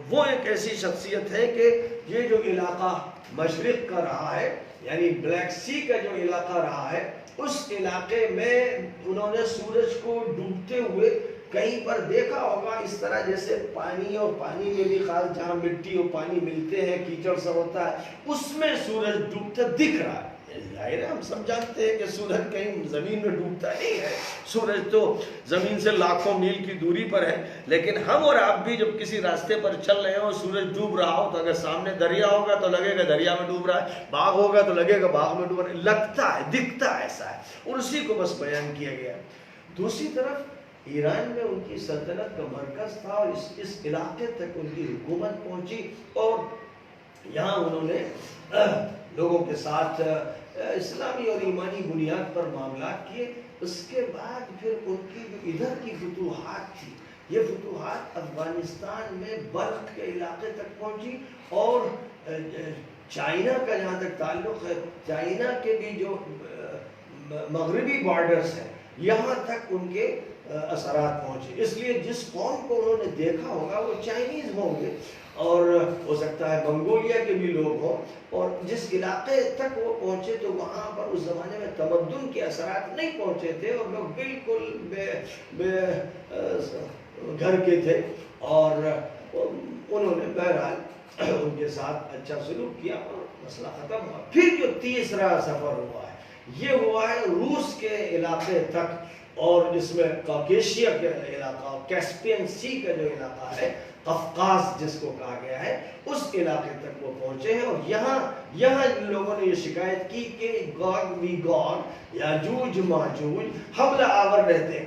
وہ ایک ایسی شخصیت ہے کہ یہ جو علاقہ مشرق کا رہا ہے، یعنی بلیک سی کا جو علاقہ رہا ہے، اس علاقے میں انہوں نے سورج کو ڈوبتے ہوئے کہیں پر دیکھا ہوگا. اس طرح جیسے پانی اور پانی میں بھی خاص جہاں مٹی اور پانی ملتے ہیں، کیچڑ سب ہوتا ہے، اس میں سورج ڈوبتا دکھ رہا ہے. ظاہر ہے ہم سب جانتے ہیں کہ سورج کہیں زمین میں ڈوبتا نہیں ہے، سورج تو زمین سے لاکھوں میل کی دوری پر ہے. لیکن ہم اور آپ بھی جب کسی راستے پر چل رہے ہوں، سورج ڈوب رہا ہو، تو اگر سامنے دریا ہوگا تو لگے گا دریا میں ڈوب رہا ہے، باغ ہوگا تو لگے گا باغ میں ڈوب رہا ہے. لگتا ہے، دکھتا ایسا ہے، اور اسی کو بس بیان کیا گیا. دوسری طرف ایران میں ان کی سلطنت کا مرکز تھا اور اس علاقے تک ان کی حکومت پہنچی اور یہاں انہوں نے لوگوں کے ساتھ اسلامی اور ایمانی بنیاد پر معاملات کیے. اس کے بعد پھر ان کی جو ادھر کی فتوحات تھی، یہ فتوحات افغانستان میں بلخ کے علاقے تک پہنچی اور چائنا کا جہاں تک تعلق ہے، چائنا کے بھی جو مغربی بارڈرز ہیں یہاں تک ان کے اثرات پہنچے. اس لیے جس قوم کو انہوں نے دیکھا ہوگا وہ چائنیز ہوں گے اور ہو سکتا ہے منگولیا کے بھی لوگ ہوں، اور جس علاقے تک وہ پہنچے تو وہاں پر اس زمانے میں تمدن کے اثرات نہیں پہنچے تھے اور لوگ بالکل بے گھر کے تھے، اور انہوں نے بہرحال ان کے ساتھ اچھا سلوک کیا اور مسئلہ ختم ہوا. پھر جو تیسرا سفر ہوا ہے یہ ہوا ہے روس کے علاقے تک، اور اس میں کاکیشیا کا علاقہ، کیسپین سی کا جو علاقہ ہے، قفقاز جس کو کہا گیا ہے، اس علاقے تک وہ پہنچے ہیں. اور یہاں لوگوں نے یہ شکایت کی کہ گاگ وی گاگ، یاجوج ماجوج حملہ آور رہتے ہیں.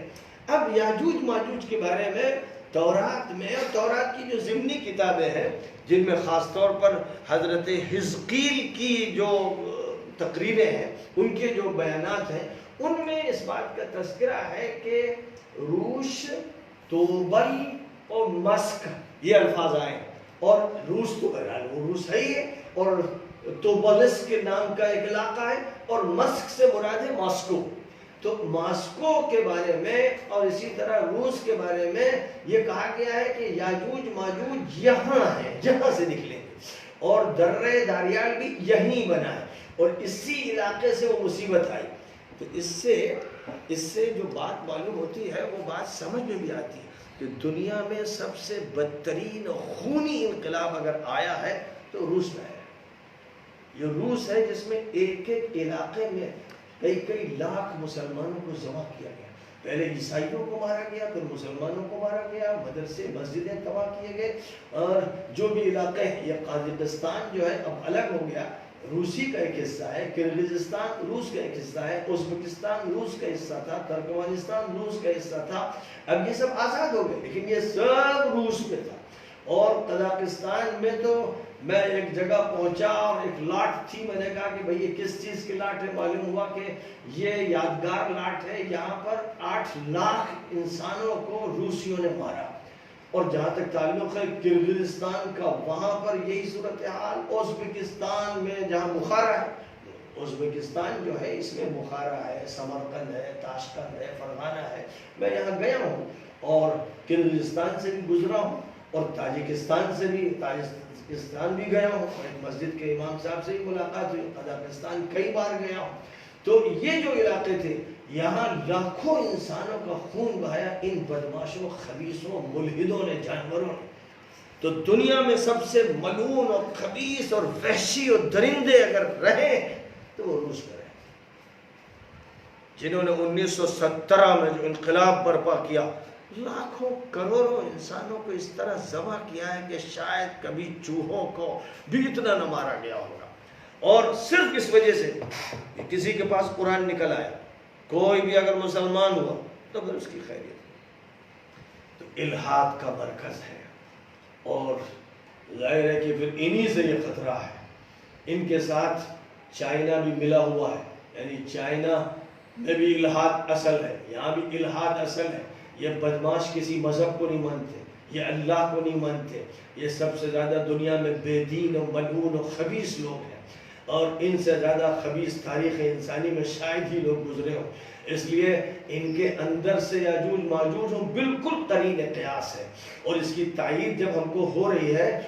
اب یاجوج ماجوج کے بارے میں تورات میں، اور تورات کی جو ضمنی کتابیں ہیں جن میں خاص طور پر حضرت حزقیل کی جو تقریریں ہیں، ان کے جو بیانات ہیں، ان میں اس بات کا تذکرہ ہے کہ روش، توبل اور مسک یہ الفاظ آئے، اور روس تو بہرحال وہ روس ہے ہی ہے، اور توبلس کے نام کا ایک علاقہ ہے، اور مسک سے مراد ہے ماسکو. تو ماسکو کے بارے میں اور اسی طرح روس کے بارے میں یہ کہا گیا ہے کہ یاجوج ماجوج یہاں ہے، یہاں سے نکلیں گے، اور درے داریال بھی یہیں بنا ہے، اور اسی علاقے سے وہ مصیبت آئی. تو اس سے جو بات معلوم ہوتی ہے وہ بات سمجھ میں بھی آتی ہے کہ دنیا میں سب سے بدترین خونی انقلاب اگر آیا ہے تو روس میں ہے. یہ روس ہے جس میں ایک ایک علاقے میں کئی لاکھ مسلمانوں کو ذبح کیا گیا. پہلے عیسائیوں کو مارا گیا، پھر مسلمانوں کو مارا گیا، مدرسے مسجدیں تباہ کیے گئے. اور جو بھی علاقے ہیں، یہ قازقستان جو ہے اب الگ ہو گیا، روسی کا ایک حصہ ہے، کرغزستان روس کا ایک حصہ ہے، ازبکستان روس کا حصہ تھا، ترکمانستان روس کا حصہ تھا. اب یہ سب آزاد ہو گئے لیکن یہ سب روس میں تھا. اور قزاقستان میں تو میں ایک جگہ پہنچا اور ایک لاٹ تھی، میں نے کہا کہ بھئی یہ کس چیز کی لاٹ ہے؟ معلوم ہوا کہ یہ یادگار لاٹ ہے، یہاں پر 8 لاکھ انسانوں کو روسیوں نے مارا. اور جہاں تک تعلق ہے کرغزستان کا، وہاں پر یہی صورتحال. ازبکستان میں جہاں بخارا ہے، ازبکستان جو ہے اس میں بخارا ہے، سمرقند ہے، تاشقند ہے، فرغانہ ہے. میں یہاں گیا ہوں اور کرغزستان سے بھی گزرا ہوں اور تاجکستان سے بھی، تاجکستان بھی گیا ہوں، ایک مسجد کے امام صاحب سے بھی ملاقات ہوئی. قزاقستان کئی بار گیا ہوں. تو یہ جو علاقے تھے یہاں لاکھوں انسانوں کا خون بہایا ان بدماشوں، خبیثوں، ملحدوں نے، جانوروں نے. تو دنیا میں سب سے ملعون اور خبیث اور وحشی اور درندے اگر رہے تو وہ روس میں رہے، جنہوں نے 1917 میں جو انقلاب برپا کیا، لاکھوں کروڑوں انسانوں کو اس طرح ذبح کیا ہے کہ شاید کبھی چوہوں کو بھی اتنا نہ مارا گیا ہوگا. اور صرف اس وجہ سے کہ کسی کے پاس قرآن نکل آیا، کوئی بھی اگر مسلمان ہوا تو پھر اس کی خیریت. تو الحاد کا مرکز ہے، اور ظاہر ہے کہ پھر انہی سے یہ خطرہ ہے. ان کے ساتھ چائنا بھی ملا ہوا ہے، یعنی چائنا میں بھی الحاد اصل ہے، یہاں بھی الحاد اصل ہے. یہ بدماش کسی مذہب کو نہیں مانتے، یہ اللہ کو نہیں مانتے، یہ سب سے زیادہ دنیا میں بے دین و ملعون و خبیث لوگ ہیں. اور ان سے زیادہ خبیث تاریخ انسانی میں شاید ہی لوگ گزرے ہوں، اس لیے ان کے اندر سے یاجوج ماجوج ہوں بالکل قرین قیاس ہے، اور اس کی تائید جب ہم کو ہو رہی ہے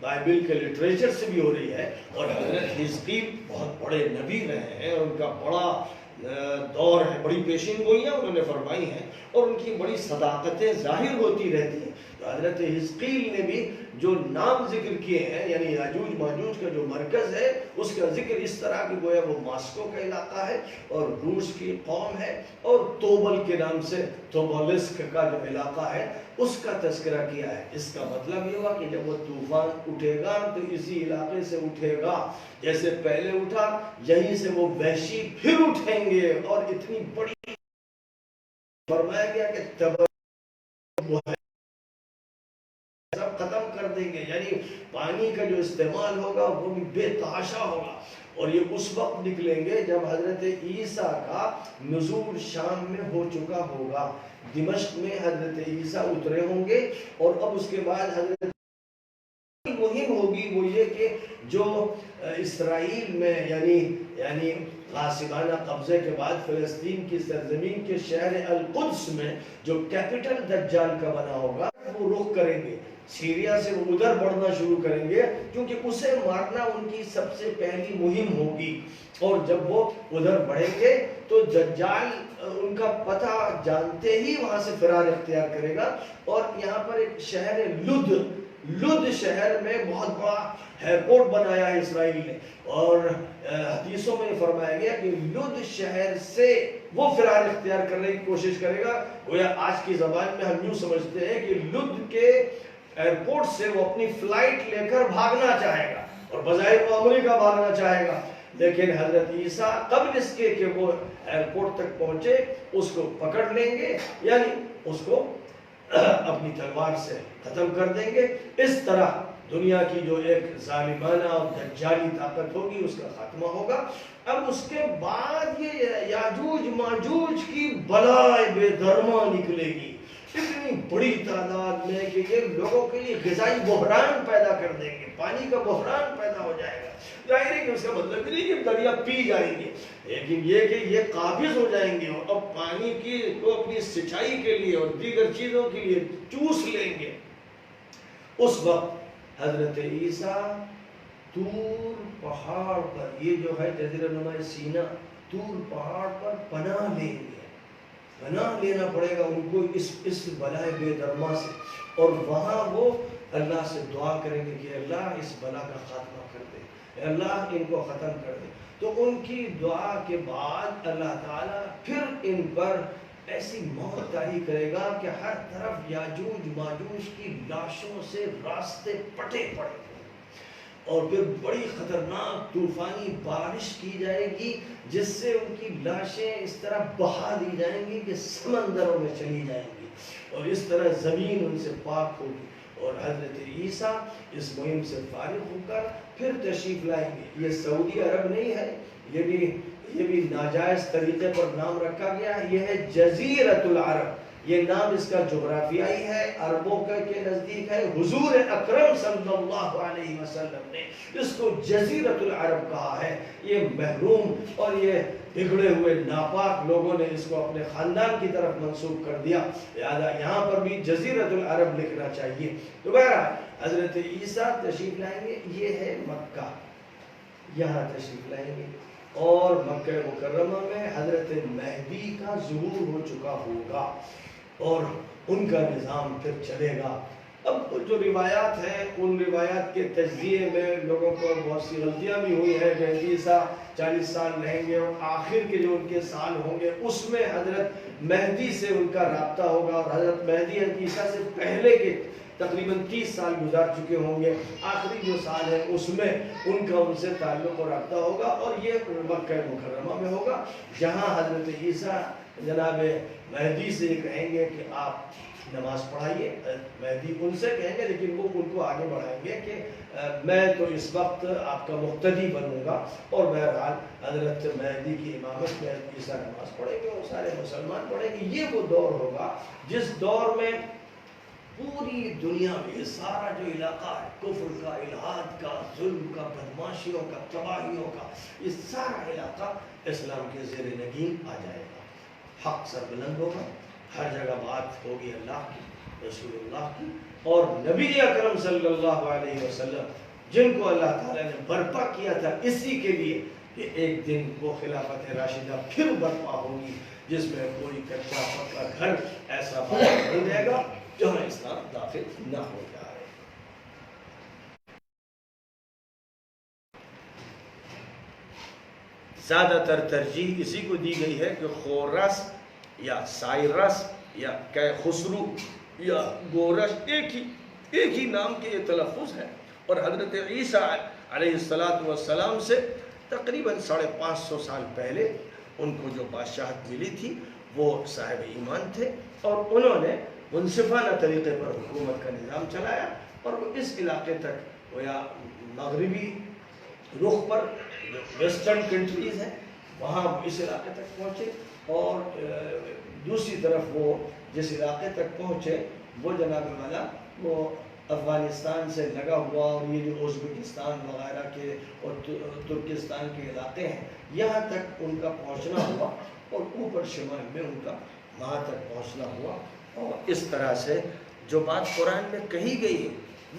بائبل کے لٹریچر سے بھی ہو رہی ہے، اور حضرت حزقیل بہت بڑے نبی رہے ہیں، اور ان کا بڑا دور ہے، بڑی پیشین گوئیاں انہوں نے فرمائی ہیں، اور ان کی بڑی صداقتیں ظاہر ہوتی رہتی ہیں۔ تو حضرت حزقیل نے بھی جو نام ذکر کیے ہیں، یعنی یاجوج ماجوج کا جو مرکز ہے اس کا ذکر اس طرح کہ گویا وہ ماسکو کا علاقہ ہے اور روس کی قوم ہے، اور توبل کے نام سے توبولسک کا جو علاقہ ہے اس کا تذکرہ کیا ہے۔ اس کا مطلب یہ ہوا کہ جب وہ طوفان اٹھے گا تو اسی علاقے سے اٹھے گا، جیسے پہلے اٹھا یہیں سے وہ وحشی پھر اٹھیں گے، اور اتنی بڑی فرمایا گیا کہ تب سب ختم کر دیں گے، یعنی پانی کا جو استعمال ہوگا وہ بھی بے تحاشا ہوگا، اور یہ اس وقت نکلیں گے جب حضرت عیسیٰ کا نزول شام میں ہو چکا ہوگا۔ دمشق میں حضرت عیسیٰ اترے ہوں گے، اور اب اس کے بعد حضرت مہم ہوگی وہ یہ کہ جو اسرائیل میں یعنی غاصبانہ قبضے کے بعد فلسطین کی سرزمین کے شہر القدس میں جو کیپٹل دجال کا بنا ہوگا وہ رخ کریں گے، سیریا سے وہ ادھر بڑھنا شروع کریں گے، کیونکہ اسے مارنا ان کی سب سے پہلی مہم ہوگی، اور جب وہ ادھر بڑھیں گے تو دجال ان کا پتہ جانتے ہی وہاں سے فرار اختیار کرے گا، اور یہاں پر ایک شہر لد شہر میں بہت بڑا ایئرپورٹ بنایا ہے اسرائیل نے، اور حدیثوں میں فرمایا گیا کہ لد شہر سے وہ فرار اختیار کرنے کی کوشش کرے گا۔ گویا آج کی زبان میں ہم یوں سمجھتے ہیں کہ لد کے ایئرپورٹ سے وہ اپنی فلائٹ لے کر بھاگنا چاہے گا، اور بظاہر وہ امریکہ بھاگنا چاہے گا، لیکن حضرت عیسیٰ قبل اس کے کہ وہ ایئرپورٹ تک پہنچے اس کو پکڑ لیں گے، یعنی اس کو اپنی تلوار سے ختم کر دیں گے۔ اس طرح دنیا کی جو ایک ظالمانہ اور دجالی طاقت ہوگی اس کا خاتمہ ہوگا۔ اب اس کے بعد یہ یاجوج ماجوج کی بلائے بے درما نکلے گی اتنی بڑی تعداد میں کہ یہ لوگوں کے لیے غذائی بحران پیدا کر دیں گے، پانی کا بحران پیدا ہو جائے گا۔ ظاہر ہے کہ اس کا مطلب نہیں کہ دریا پی جائیں گے، لیکن یہ کہ یہ قابض ہو جائیں گے، اور اب پانی کی کو اپنی سچائی کے لیے اور دیگر چیزوں کے لیے چوس لیں گے۔ اس وقت حضرت عیسیٰ طور پہاڑ پر، یہ جو ہے جزیرہ نما سینا، طور پہاڑ پر پناہ لیں گے، پناہ لینا پڑے گا ان کو اس بلائے بے درما سے، اور وہاں وہ اللہ سے دعا کریں گے کہ اللہ اس بلا کا خاتمہ کر دے، اللہ ان کو ختم کر دے۔ تو ان کی دعا کے بعد اللہ تعالیٰ پھر ان پر ایسی موت طاری کرے گا کہ ہر طرف یاجوج ماجوج کی لاشوں سے راستے پٹے پڑے گے، اور پھر بڑی خطرناک طوفانی بارش کی جائے گی جس سے ان کی لاشیں اس طرح بہا دی جائیں گی کہ سمندروں میں چلی جائیں گی، اور اس طرح زمین ان سے پاک ہوگی، اور حضرت عیسیٰ اس مہم سے فارغ ہو کر پھر تشریف لائیں گے۔ یہ سعودی عرب نہیں ہے، یہ بھی ناجائز طریقے پر نام رکھا گیا، یہ ہے جزیرۃ العرب، یہ نام اس کا جغرافیائی ہے، عربوں کے نزدیک ہے۔ حضور اکرم صلی اللہ علیہ وسلم نے اس کو جزیرۃ العرب کہا ہے۔ یہ محروم اور یہ بگڑے ہوئے ناپاک لوگوں نے اس کو اپنے خاندان کی طرف منسوب کر دیا، لہذا یہاں پر بھی جزیرۃ العرب لکھنا چاہیے۔ تو بہرحال حضرت عیسیٰ تشریف لائیں گے، یہ ہے مکہ، یہاں تشریف لائیں گے، اور مکہ مکرمہ میں حضرت مہدی کا ظہور ہو چکا ہوگا، اور ان کا نظام پھر چلے گا۔ اب جو روایات ہیں ان روایات کے تجزیے میں لوگوں کو بہت سی غلطیاں بھی ہوئی ہیں کہ عیسیٰ 40 سال رہیں گے، اور آخر کے جو ان کے سال ہوں گے اس میں حضرت مہدی سے ان کا رابطہ ہوگا، اور حضرت مہدی عیسیٰ سے پہلے کے تقریباً 30 سال گزار چکے ہوں گے، آخری جو سال ہے اس میں ان کا ان سے تعلق و رابطہ ہوگا، اور یہ مکہ مکرمہ میں ہوگا، جہاں حضرت عیسیٰ جناب مہدی سے یہ کہیں گے کہ آپ نماز پڑھائیے۔ مہدی ان سے کہیں گے، لیکن وہ ان کو آگے بڑھائیں گے کہ میں تو اس وقت آپ کا مقتدی بنوں گا، اور بہرحال حضرت مہدی کی امامت میں عیسیٰ نماز پڑھیں گے اور سارے مسلمان پڑھیں گے۔ یہ وہ دور ہوگا جس دور میں پوری دنیا میں یہ سارا جو علاقہ ہے کفر کا، الحاد کا، ظلم کا، بدماشیوں کا، تباہیوں کا، یہ سارا علاقہ اسلام کے زیر نگین آ جائے گا. حق سر بلند ہوگا، ہر جگہ بات ہوگی اللہ کی، رسول اللہ کی اور نبی اکرم صلی اللہ علیہ وسلم جن کو اللہ تعالیٰ نے برپا کیا تھا اسی کے لیے کہ ایک دن وہ خلافت راشدہ پھر برپا ہوگی جس میں کوئی کچا پکا گھر ایسا باقی نہیں رہے گا جہاں اسلام داخل نہ ہو جائے. زیادہ تر ترجیح اسی کو دی گئی ہے کہ خورس یا سائرس یا خسرو یا گورش ایک ہی نام کے یہ تلفظ ہے اور حضرت عیسیٰ علیہ السلام سے تقریباً 550 سال پہلے ان کو جو بادشاہت ملی تھی وہ صاحب ایمان تھے اور انہوں نے منصفانہ طریقے پر حکومت کا نظام چلایا اور وہ اس علاقے تک وہ یا مغربی رخ پر ویسٹرن کنٹریز ہیں وہاں وہ اس علاقے تک پہنچے اور دوسری طرف وہ جس علاقے تک پہنچے وہ جناب والا وہ افغانستان سے لگا ہوا اور یہ جو ازبکستان وغیرہ کے اور ترکستان کے علاقے ہیں یہاں تک ان کا پہنچنا ہوا اور اوپر شمال میں ان کا وہاں تک پہنچنا ہوا. اور اس طرح سے جو بات قرآن میں کہی گئی ہے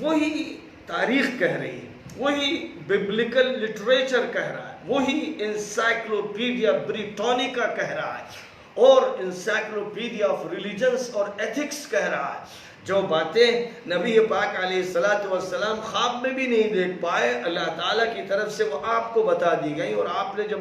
وہی تاریخ کہہ رہی ہے، وہی ببلیکل لٹریچر کہہ رہا ہے، وہی انسائکلوپیڈیا بریٹانیکا کہہ رہا ہے اور انسائکلوپیڈیا آف ریلیجنس اور ایتھکس کہہ رہا ہے. جو باتیں نبی پاک علیہ السلام خواب میں بھی نہیں دیکھ پائے اللہ تعالیٰ کی طرف سے وہ آپ کو بتا دی گئی اور آپ نے جب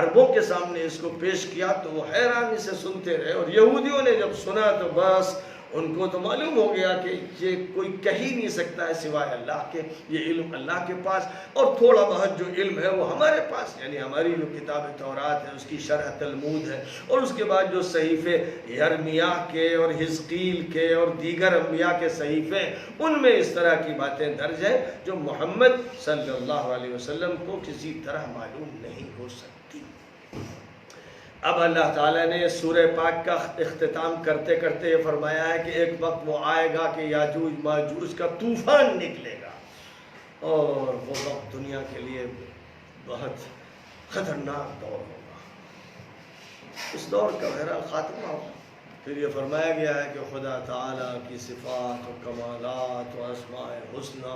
عربوں کے سامنے اس کو پیش کیا تو وہ حیرانی سے سنتے رہے اور یہودیوں نے جب سنا تو بس ان کو تو معلوم ہو گیا کہ یہ کوئی کہہ ہی نہیں سکتا ہے سوائے اللہ کے، یہ علم اللہ کے پاس اور تھوڑا بہت جو علم ہے وہ ہمارے پاس، یعنی ہماری جو کتاب تورات ہے اس کی شرح تلمود ہے اور اس کے بعد جو صحیفے یرمیاہ کے اور حزقیل کے اور دیگر انبیاء کے صحیفے ان میں اس طرح کی باتیں درج ہیں جو محمد صلی اللہ علیہ وسلم کو کسی طرح معلوم نہیں ہو سکتی. اب اللہ تعالیٰ نے سورہ پاک کا اختتام کرتے کرتے یہ فرمایا ہے کہ ایک وقت وہ آئے گا کہ یاجوج ماجوج کا طوفان نکلے گا اور وہ وقت دنیا کے لیے بہت خطرناک دور ہوگا. اس دور کا بہرحال خاتمہ ہوگا. پھر یہ فرمایا گیا ہے کہ خدا تعالیٰ کی صفات و کمالات و اسماء حسنہ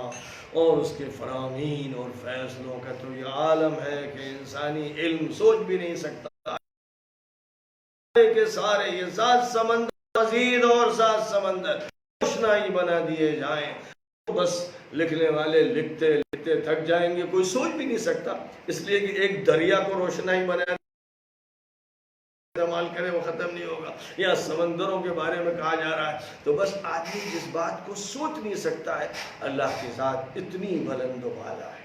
اور اس کے فرامین اور فیصلوں کا تو یہ عالم ہے کہ انسانی علم سوچ بھی نہیں سکتا کہ سارے یہ 7 سمندر مزید اور 7 سمندر روشنائی بنا دیے جائیں. بس لکھنے والے لکھتے لکھتے تھک جائیں گے، کوئی سوچ بھی نہیں سکتا اس لیے کہ ایک دریا کو روشنائی بنا استعمال کرے وہ ختم نہیں ہوگا. یا سمندروں کے بارے میں کہا جا رہا ہے تو بس آدمی جس بات کو سوچ نہیں سکتا ہے اللہ کی ذات اتنی بلند و بالا ہے.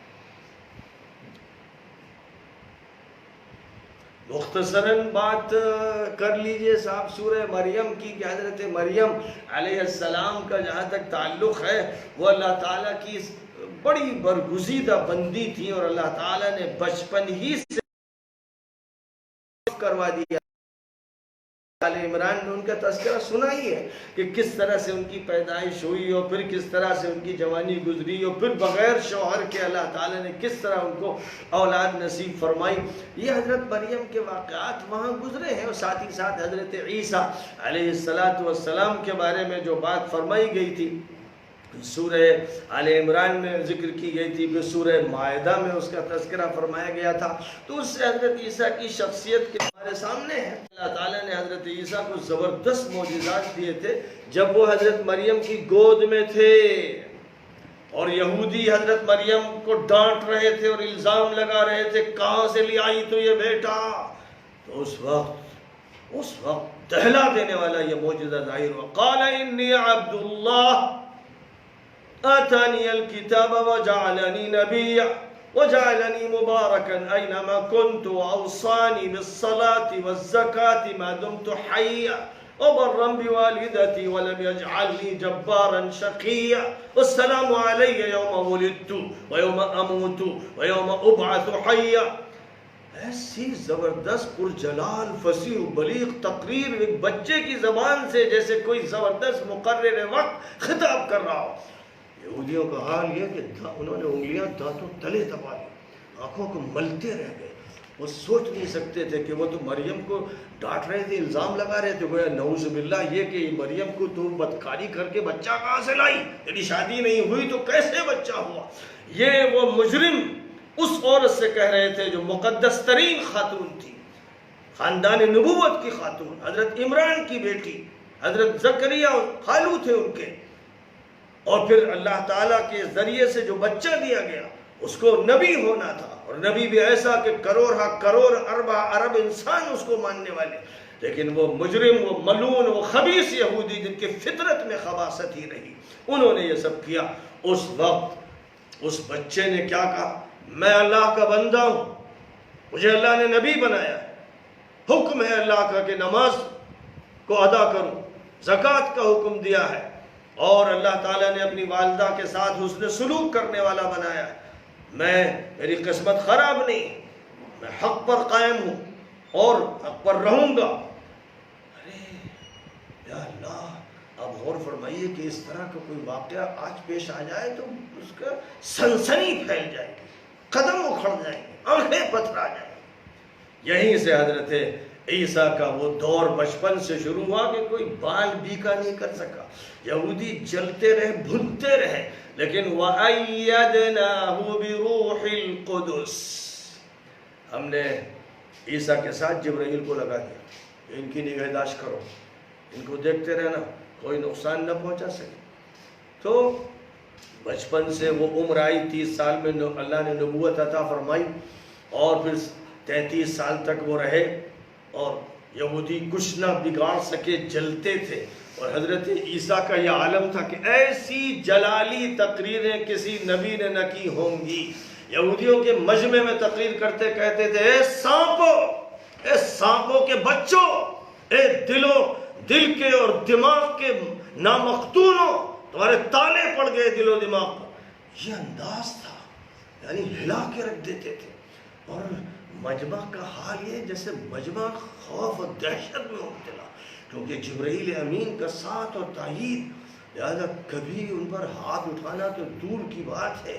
مختصراً بات کر لیجئے صاحب سورہ مریم کی کہ حضرت مریم علیہ السلام کا جہاں تک تعلق ہے وہ اللہ تعالیٰ کی بڑی برگزیدہ بندی تھی اور اللہ تعالیٰ نے بچپن ہی سے کروا دیا. آل عمران میں ان کا تذکرہ سنا ہی ہے کہ کس طرح سے ان کی پیدائش ہوئی اور پھر کس طرح سے ان کی جوانی گزری اور پھر بغیر شوہر کے اللہ تعالیٰ نے کس طرح ان کو اولاد نصیب فرمائی. یہ حضرت مریم کے واقعات وہاں گزرے ہیں اور ساتھ ہی ساتھ حضرت عیسیٰ علیہ السلام کے بارے میں جو بات فرمائی گئی تھی سورہ آل عمران میں ذکر کی گئی تھی، پھر سورہ مائدہ میں اس کا تذکرہ فرمایا گیا تھا. تو اس سے حضرت عیسیٰ کی شخصیت کے ہمارے سامنے ہے. اللہ تعالیٰ نے حضرت عیسیٰ کو زبردست معجزات دیے تھے جب وہ حضرت مریم کی گود میں تھے اور یہودی حضرت مریم کو ڈانٹ رہے تھے اور الزام لگا رہے تھے کہاں سے لے آئی تو یہ بیٹا. تو اس وقت دہلا دینے والا یہ معجزہ ظاہر ہوا. قال انی عبد اللہ آتانی الکتاب وجعلنی نبیا وجعلنی مبارکا اینما کنت واوصانی بالصلاة والزکاة ما دمت حیا وبرا بوالدتی ولم يجعلنی جبارا شقیا والسلام علی یوم ولدت ویوم اموت ویوم ابعث حیا. ایسی زبردست پرجلال فصیح و بلیغ تقریر ایک بچے کی زبان سے جیسے کوئی زبردست مقرر وقت خطاب کر رہا ہو. یہودیوں کا حال یہ کہ انہوں نے انگلیاں دانتوں تلے دبا لی, آنکھوں کو ملتے رہ گئے. وہ سوچ نہیں سکتے تھے کہ وہ تو مریم کو ڈانٹ رہے تھے, الزام لگا رہے تھے, گویا نعوذ باللہ یہ کہ مریم کو تو بدکاری کر کے بچہ کہاں سے لائی, یعنی شادی نہیں ہوئی تو کیسے بچہ ہوا. یہ وہ مجرم اس عورت سے کہہ رہے تھے جو مقدس ترین خاتون تھی, خاندان نبوت کی خاتون, حضرت عمران کی بیٹی, حضرت زکریا خالو تھے ان کے, اور پھر اللہ تعالیٰ کے ذریعے سے جو بچہ دیا گیا اس کو نبی ہونا تھا, اور نبی بھی ایسا کہ کروڑ کروڑ اربع ارب انسان اس کو ماننے والے. لیکن وہ مجرم, وہ ملعون, وہ خبیث یہودی جن کے فطرت میں خباثت ہی رہی, انہوں نے یہ سب کیا. اس وقت اس بچے نے کیا کہا, میں اللہ کا بندہ ہوں, مجھے اللہ نے نبی بنایا ہے, حکم ہے اللہ کا کہ نماز کو ادا کروں, زکوٰۃ کا حکم دیا ہے, اور اللہ تعالیٰ نے اپنی والدہ کے ساتھ حسن سلوک کرنے والا بنایا ہے. میری قسمت خراب نہیں, میں حق پر قائم ہوں اور حق پر رہوں گا. ارے یا اللہ, اب غور فرمائیے کہ اس طرح کا کوئی واقعہ آج پیش آ جائے تو اس کا سنسنی پھیل جائے گی, قدم اکھڑ جائیں گے, آنکھیں پتھرا جائیں گے. یہیں سے حضرت عیسیٰ کا وہ دور بچپن سے شروع ہوا کہ کوئی بال بیکا نہیں کر سکا. یہودی جلتے رہے, بھنتے رہے, لیکن وَأَيَّدْنَاهُ بِرُوحِ الْقُدُسِ, ہم نے عیسیٰ کے ساتھ جبرائیل کو لگا دیا, ان کی نگہداشت کرو, ان کو دیکھتے رہنا, کوئی نقصان نہ پہنچا سکے. تو بچپن سے وہ عمر آئی, 30 سال میں اللہ نے نبوت عطا فرمائی, اور پھر 33 سال تک وہ رہے, اور یہودی کچھ نہ بگاڑ سکے, جلتے تھے. اور حضرت عیسیٰ کا یہ عالم تھا کہ ایسی جلالی تقریریں کسی نبی نے نہ کی ہوں گی. یہودیوں کے مجمع میں تقریر کرتے کہتے تھے, اے سانپوں کے بچوں, اے دل کے اور دماغ کے نامختونوں, تمہارے تالے پڑ گئے دل و دماغ پر. یہ انداز تھا, یعنی ہلا کے رکھ دیتے تھے. اور مجمع کا حال یہ جیسے مجمع خوف و دہشت میں مبتلا, کیونکہ جبرائیل امین کا ساتھ اور تائید, لہذا کبھی ان پر ہاتھ اٹھانا تو دور کی بات ہے,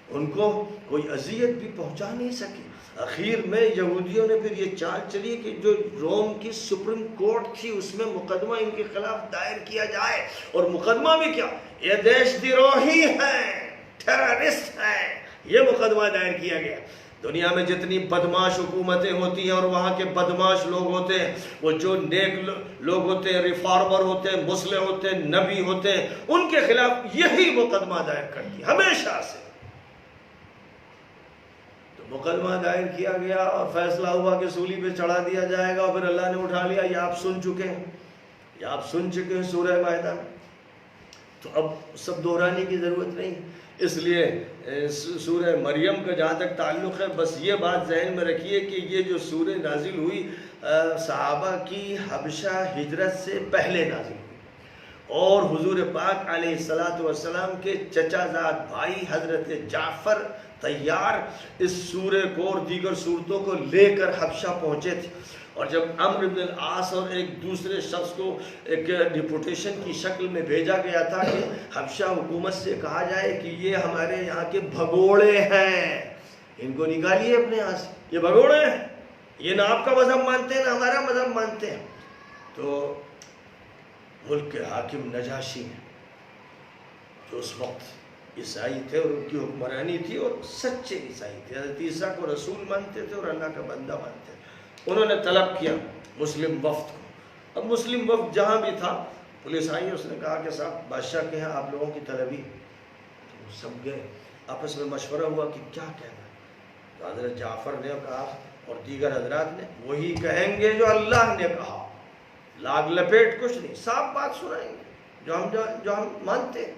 ان کو کوئی اذیت بھی پہنچا نہیں سکی. اخیر میں یہودیوں نے پھر یہ چال چلی کہ جو روم کی سپریم کورٹ تھی اس میں مقدمہ ان کے خلاف دائر کیا جائے. اور مقدمہ بھی کیا, یہ دیش دروہی ہیں, ٹیررسٹ ہیں, یہ مقدمہ دائر کیا گیا. دنیا میں جتنی بدماش حکومتیں ہوتی ہیں اور وہاں کے بدماش لوگ ہوتے ہیں, وہ جو نیک لوگ ہوتے ہیں, ریفارمر ہوتے ہیں, مسلح ہوتے ہیں, نبی ہوتے ہیں, ان کے خلاف یہی مقدمہ دائر کرتی ہے ہمیشہ سے. تو مقدمہ دائر کیا گیا اور فیصلہ ہوا کہ سولی پہ چڑھا دیا جائے گا. پھر اللہ نے اٹھا لیا, یہ آپ سن چکے ہیں, سورہ مائدہ میں, تو اب سب دہرانے کی ضرورت نہیں. اس لیے سورہ مریم کا جہاں تک تعلق ہے, بس یہ بات ذہن میں رکھیے کہ یہ جو سورہ نازل ہوئی صحابہ کی حبشہ ہجرت سے پہلے نازل ہوئی, اور حضور پاک علیہ السلام کے چچا زاد بھائی حضرت جعفر طیار اس سورہ کو اور دیگر صورتوں کو لے کر حبشہ پہنچے تھے. اور جب عمرو بن العاص اور ایک دوسرے شخص کو ایک ڈپوٹیشن کی شکل میں بھیجا گیا تھا کہ حبشہ حکومت سے کہا جائے کہ یہ ہمارے یہاں کے بھگوڑے ہیں, ان کو نکالیے اپنے یہاں سے, یہ بھگوڑے ہیں, یہ نہ آپ کا مذہب مانتے ہیں نہ ہمارا مذہب مانتے ہیں. تو ملک کے حاکم نجاشی نے, جو اس وقت عیسائی تھے اور ان کی حکمرانی تھی اور سچے عیسائی تھے, حضرت عیسیٰ کو رسول مانتے تھے اور اللہ کا بندہ مانتے تھے, انہوں نے طلب کیا مسلم وفد کو. اب مسلم وفد جہاں بھی تھا, پولیس آئی, اس نے کہا کہ صاحب بادشاہ کے ہیں آپ لوگوں کی طلبی. تو سب گئے, آپس میں مشورہ ہوا کہ کیا کہنا. تو حضرت جعفر نے کہا اور دیگر حضرات نے, وہی کہیں گے جو اللہ نے کہا, لاگ لپیٹ کچھ نہیں, صاف بات سنائیں گے جو ہم مانتے ہیں.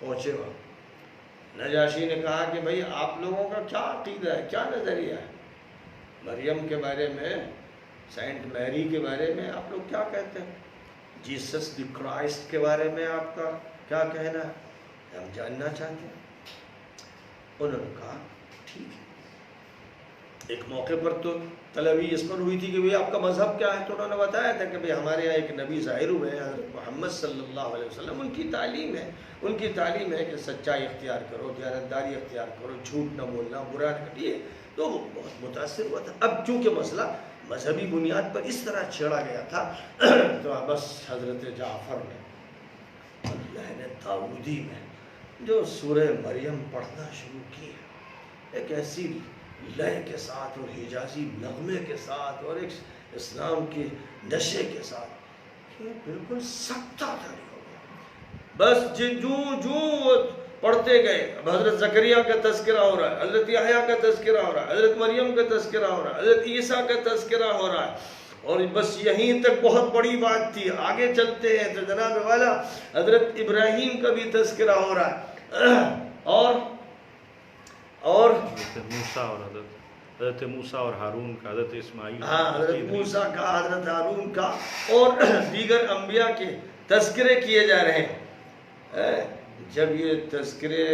پہنچے وہاں, نجاشی نے کہا کہ بھئی آپ لوگوں کا کیا عقیدہ ہے, کیا نظریہ ہے مریم کے بارے میں, سینٹ میری کے بارے میں آپ لوگ کیا کہتے ہیں, جیسس دی کرائسٹ کے بارے میں آپ کا کیا کہنا ہے, ہم جاننا چاہتے ہیں. انہوں نے کہا ٹھیک ہے, ایک موقع پر تو طلبی اس پر ہوئی تھی کہ آپ کا مذہب کیا ہے، تو انہوں نے بتایا تھا کہ ہمارے یہاں ایک نبی ظاہر ہوئے ہیں حضرت محمد صلی اللہ علیہ وسلم، ان کی تعلیم ہے کہ سچائی اختیار کرو، دیانتداری اختیار کرو، جھوٹ نہ بولنا، برا نہ کرنا، تو وہ بہت متاثر ہوا تھا۔ اب چونکہ مسئلہ مذہبی بنیاد پر اس طرح چھیڑا گیا تھا تو بس حضرت جعفر نے اللہ نے داؤدی میں جو سورہ مریم پڑھنا شروع کی ہے، ایک ایسی لے کے ساتھ اور حجازی نغمے کے ساتھ اور ایک اسلام کے نشے کے ساتھ، کہ بالکل سکتہ داری ہو گیا۔ بس جو پڑھتے گئے، اب حضرت زکریا کا تذکرہ ہو رہا ہے، حضرت یحییٰ کا تذکرہ ہو رہا ہے، حضرت مریم کا تذکرہ ہو رہا ہے، حضرت عیسیٰ کا تذکرہ ہو رہا ہے، اور بس یہیں تک بہت بڑی بات تھی۔ آگے چلتے ہیں تو جناب والا حضرت ابراہیم کا بھی تذکرہ ہو رہا ہے، اور حضرت موسیٰ اور ہارون کا، حضرت اسماعیل، ہاں حضرت موسیٰ کا، حضرت ہارون کا، اور دیگر انبیاء کے تذکرے کیے جا رہے ہیں۔ جب یہ تذکرے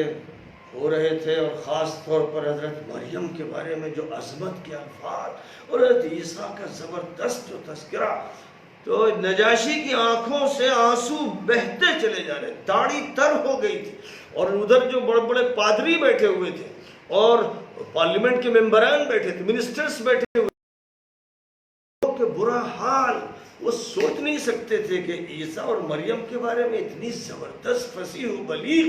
ہو رہے تھے اور خاص طور پر حضرت مریم کے بارے میں جو عظمت کے الفاظ اور حضرت عیسیٰ کا زبردست جو تذکرہ، تو نجاشی کی آنکھوں سے آنسو بہتے چلے جا رہے، داڑھی تر ہو گئی تھی، اور ادھر جو بڑے بڑے پادری بیٹھے ہوئے تھے اور پارلیمنٹ کے ممبران بیٹھے تھے، منسٹرز بیٹھے ہوئے کہ برا حال، وہ سوچ نہیں سکتے تھے کہ عیسیٰ اور مریم کے بارے میں اتنی زبردست فصیح و بلیغ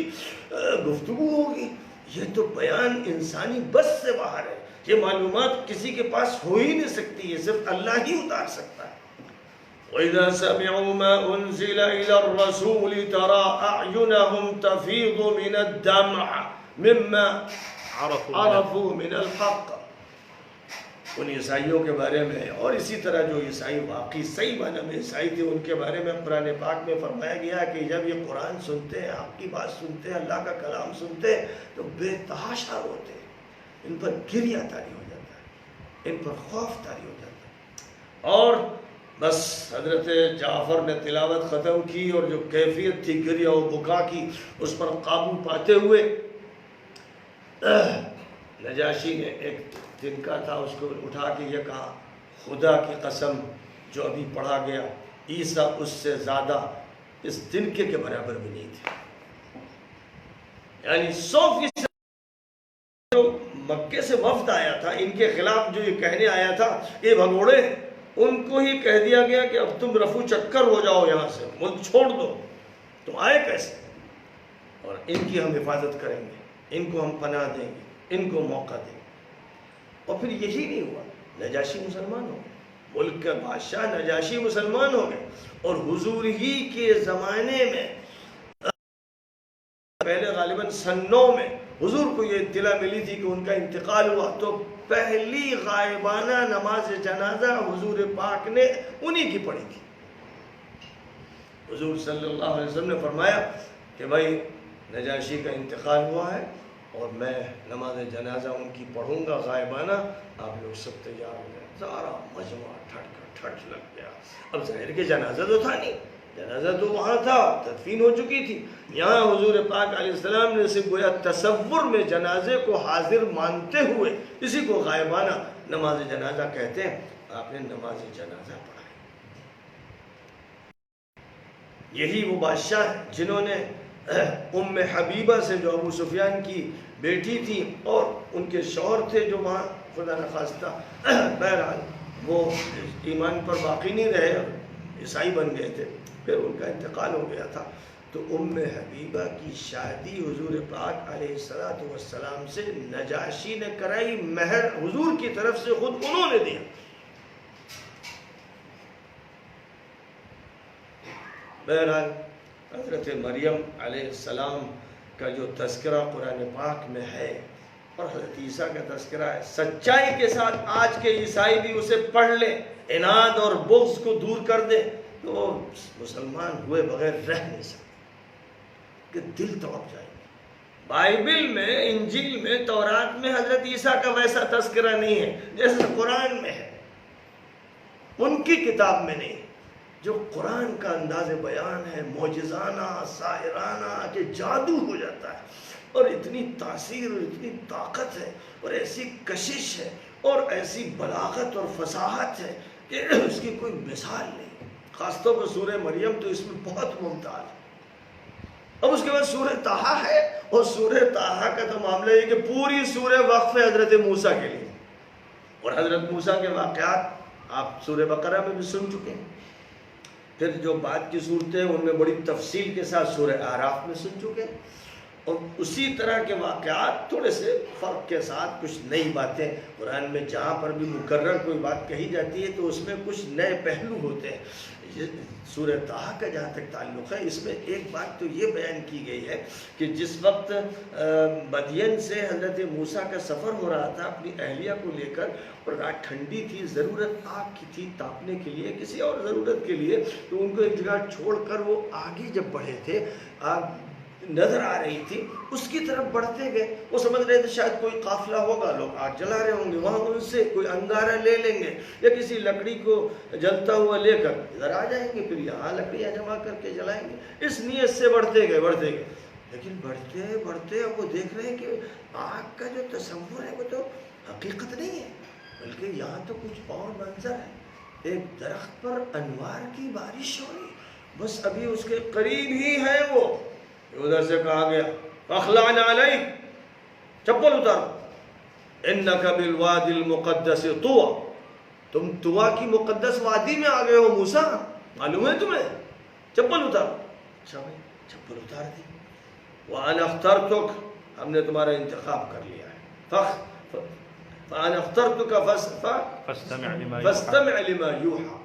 گفتگو ہوگی۔ یہ تو بیان انسانی بس سے باہر ہے، یہ معلومات کسی کے پاس ہو ہی نہیں سکتی، یہ صرف اللہ ہی اتار سکتا ہے۔ وَإِذَا سَمِعُوا مَا أُنزِلَ إِلَى الرَّسُولِ تَرَىٰ أَعْيُنَهُمْ تَفِيضُ مِنَ الدَّمْعِ مِمَّا عَرَفُوا مِنَ الْحَقِّ۔ ان عیسائیوں کے بارے میں، اور اسی طرح جو عیسائی واقعی صحیح معنی میں عیسائی تھے، ان کے بارے میں قرآن پاک میں فرمایا گیا کہ جب یہ قرآن سنتے ہیں، آپ کی بات سنتے ہیں، اللہ کا کلام سنتے ہیں، تو بے تحاشا روتے ہیں، ان پر گریہ طاری ہو جاتا ہے، ان پر خوف طاری ہو جاتا ہے۔ اور بس حضرت جعفر نے تلاوت ختم کی، اور جو کیفیت تھی گریہ و بکا کی، اس پر قابو پاتے ہوئے نجاشی نے ایک دن کا تھا، اس کو اٹھا کے یہ کہا، خدا کی قسم جو ابھی پڑھا گیا، عیسیٰ اس سے زیادہ اس دن کے برابر بھی نہیں تھے۔ یعنی 100% جو مکے سے وفد آیا تھا، ان کے خلاف جو یہ کہنے آیا تھا، یہ بھگوڑے، ان کو ہی کہہ دیا گیا کہ اب تم رفو چکر ہو جاؤ، یہاں سے ملک چھوڑ دو، تم آئے کیسے؟ اور ان کی ہم حفاظت کریں گے، ان کو ہم پناہ دیں گے، ان کو موقع دیں گے۔ اور پھر یہی نہیں ہوا، نجاشی مسلمان ہو گئے، ملک کا بادشاہ نجاشی مسلمان ہو گئے، اور حضور ہی کے زمانے میں پہلے غالباً سن 9 میں حضور کو یہ اطلاع ملی تھی کہ ان کا انتقال ہوا، تو پہلی غائبانہ نماز جنازہ حضور پاک نے انہی کی پڑھی تھی۔ حضور صلی اللہ علیہ وسلم نے فرمایا کہ بھائی نجاشی کا انتقال ہوا ہے، اور میں نماز جنازہ ان کی پڑھوں گا غائبانہ، آپ لوگ سب تیار ہو گئے۔ سارا مجمع ٹھٹ لگ گیا۔ اب ظاہر کہ جنازہ تو تھا نہیں، جنازہ تو وہاں تھا، تدفین ہو چکی تھی، یہاں حضور پاک علیہ السلام نے صرف گویا تصور میں جنازے کو حاضر مانتے ہوئے، اسی کو غائبانہ نماز جنازہ کہتے ہیں، آپ نے نماز جنازہ پڑھا۔ یہی وہ بادشاہ ہیں جنہوں نے ام حبیبہ سے، جو ابو سفیان کی بیٹی تھی، اور ان کے شوہر تھے جو وہاں خدا نخواستہ بہرحال وہ ایمان پر باقی نہیں رہے، عیسائی بن گئے تھے، پھر ان کا انتقال ہو گیا تھا، تو ام حبیبہ کی شادی حضور پاک علیہ السلام سے نجاشی نے کرائی، مہر حضور کی طرف سے خود انہوں نے دیا۔ بہرحال حضرت مریم علیہ السلام کا جو تذکرہ قرآن پاک میں ہے، اور حضرت عیسیٰ کا تذکرہ ہے، سچائی کے ساتھ آج کے عیسائی بھی اسے پڑھ لیں، عناد اور بغض کو دور کر دیں، تو وہ مسلمان ہوئے بغیر رہ نہیں سکتے، کہ دل تڑپ جائے گا۔ بائبل میں، انجیل میں، تورات میں حضرت عیسیٰ کا ویسا تذکرہ نہیں ہے جیسے قرآن میں ہے، ان کی کتاب میں نہیں۔ جو قرآن کا انداز بیان ہے، معجزانہ، ساحرانہ، کہ جادو ہو جاتا ہے، اور اتنی تاثیر اور اتنی طاقت ہے، اور ایسی کشش ہے، اور ایسی بلاغت اور فصاحت ہے کہ اس کی کوئی مثال نہیں. خاص طور پر سورہ مریم تو اس میں بہت ممتاز ہے. اب اس کے بعد سورہ طٰہٰ ہے، اور سورہ طٰہٰ کا تو معاملہ یہ کہ پوری سورہ وقف ہے حضرت موسیٰ کے لیے. اور حضرت موسیٰ کے واقعات آپ سورہ بقرہ میں بھی سن چکے ہیں. پھر جو بعد کی صورتیں ہیں ان میں بڑی تفصیل کے ساتھ سورہ اعراف میں سن چکے ہیں. اور اسی طرح کے واقعات تھوڑے سے فرق کے ساتھ کچھ نئی باتیں قرآن میں جہاں پر بھی مکرر کوئی بات کہی جاتی ہے تو اس میں کچھ نئے پہلو ہوتے ہیں. سورہ طٰہٰ کا جہاں تک تعلق ہے اس میں ایک بات تو یہ بیان کی گئی ہے کہ جس وقت مدین سے حضرت موسیٰ کا سفر ہو رہا تھا اپنی اہلیہ کو لے کر، اور رات ٹھنڈی تھی، ضرورت آگ کی تھی تاپنے کے لیے، کسی اور ضرورت کے لیے، تو ان کو ایک جگہ چھوڑ کر وہ آگے جب بڑھے تھے، آگ نظر آ رہی تھی، اس کی طرف بڑھتے گئے. وہ سمجھ رہے تھے شاید کوئی قافلہ ہوگا، لوگ آگ جلا رہے ہوں گے، وہاں ان سے کوئی انگارہ لے لیں گے یا کسی لکڑی کو جلتا ہوا لے کر ادھر آ جائیں گے، پھر یہاں لکڑیاں جمع کر کے جلائیں گے. اس نیت سے بڑھتے گئے. لیکن بڑھتے اب وہ دیکھ رہے ہیں کہ آگ کا جو تصور ہے وہ تو حقیقت نہیں ہے، بلکہ یہاں تو کچھ اور منظر ہے. ایک درخت پر انوار کی بارش ہو رہی، بس ابھی اس کے قریب ہی ہے وہ. ادھر سے کہا گیا فاخلعن علیک، چپل اتار، انک بالوادی المقدس طویٰ، تم طویٰ کی مقدس وادی میں آ گئے ہو موسیٰ، معلوم ہے تمہیں، چپل اتار. اچھا بھائی چپل اتار دی. وَأَنَا اخْتَرْتُكَ، ہم نے تمہارا انتخاب کر لیا ہے. فَأَنَا اخْتَرْتُكَ فَاسْتَمِعْ لِمَا يُوحَىٰ.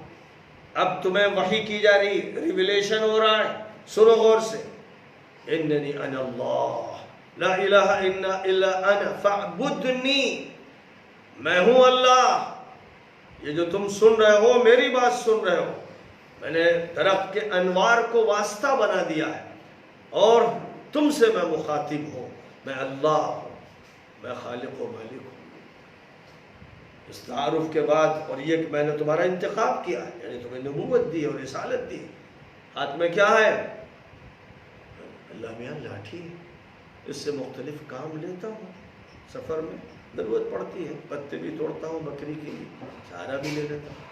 اب تمہیں وحی کی جا رہی، ریویلیشن ہو رہا ہے، سنو غور سے. اننی انا اللہ لا الہ الا انا فاعبدنی، میں ہوں اللہ. یہ جو تم سن رہے ہو میری بات سن رہے ہو، میں نے درخت کے انوار کو واسطہ بنا دیا ہے اور تم سے میں مخاطب ہوں. میں اللہ ہوں، میں خالق و مالک ہوں. اس تعارف کے بعد اور یہ کہ میں نے تمہارا انتخاب کیا ہے، یعنی تمہیں نبوت دی اور رسالت دی. ہاتھ میں کیا ہے؟ اللہ میاں لاٹھی، اس سے مختلف کام لیتا ہوں. سفر میں ضرورت پڑتی ہے، پتے بھی توڑتا ہوں بکری کے لیے، چارہ بھی لے لیتا ہوں.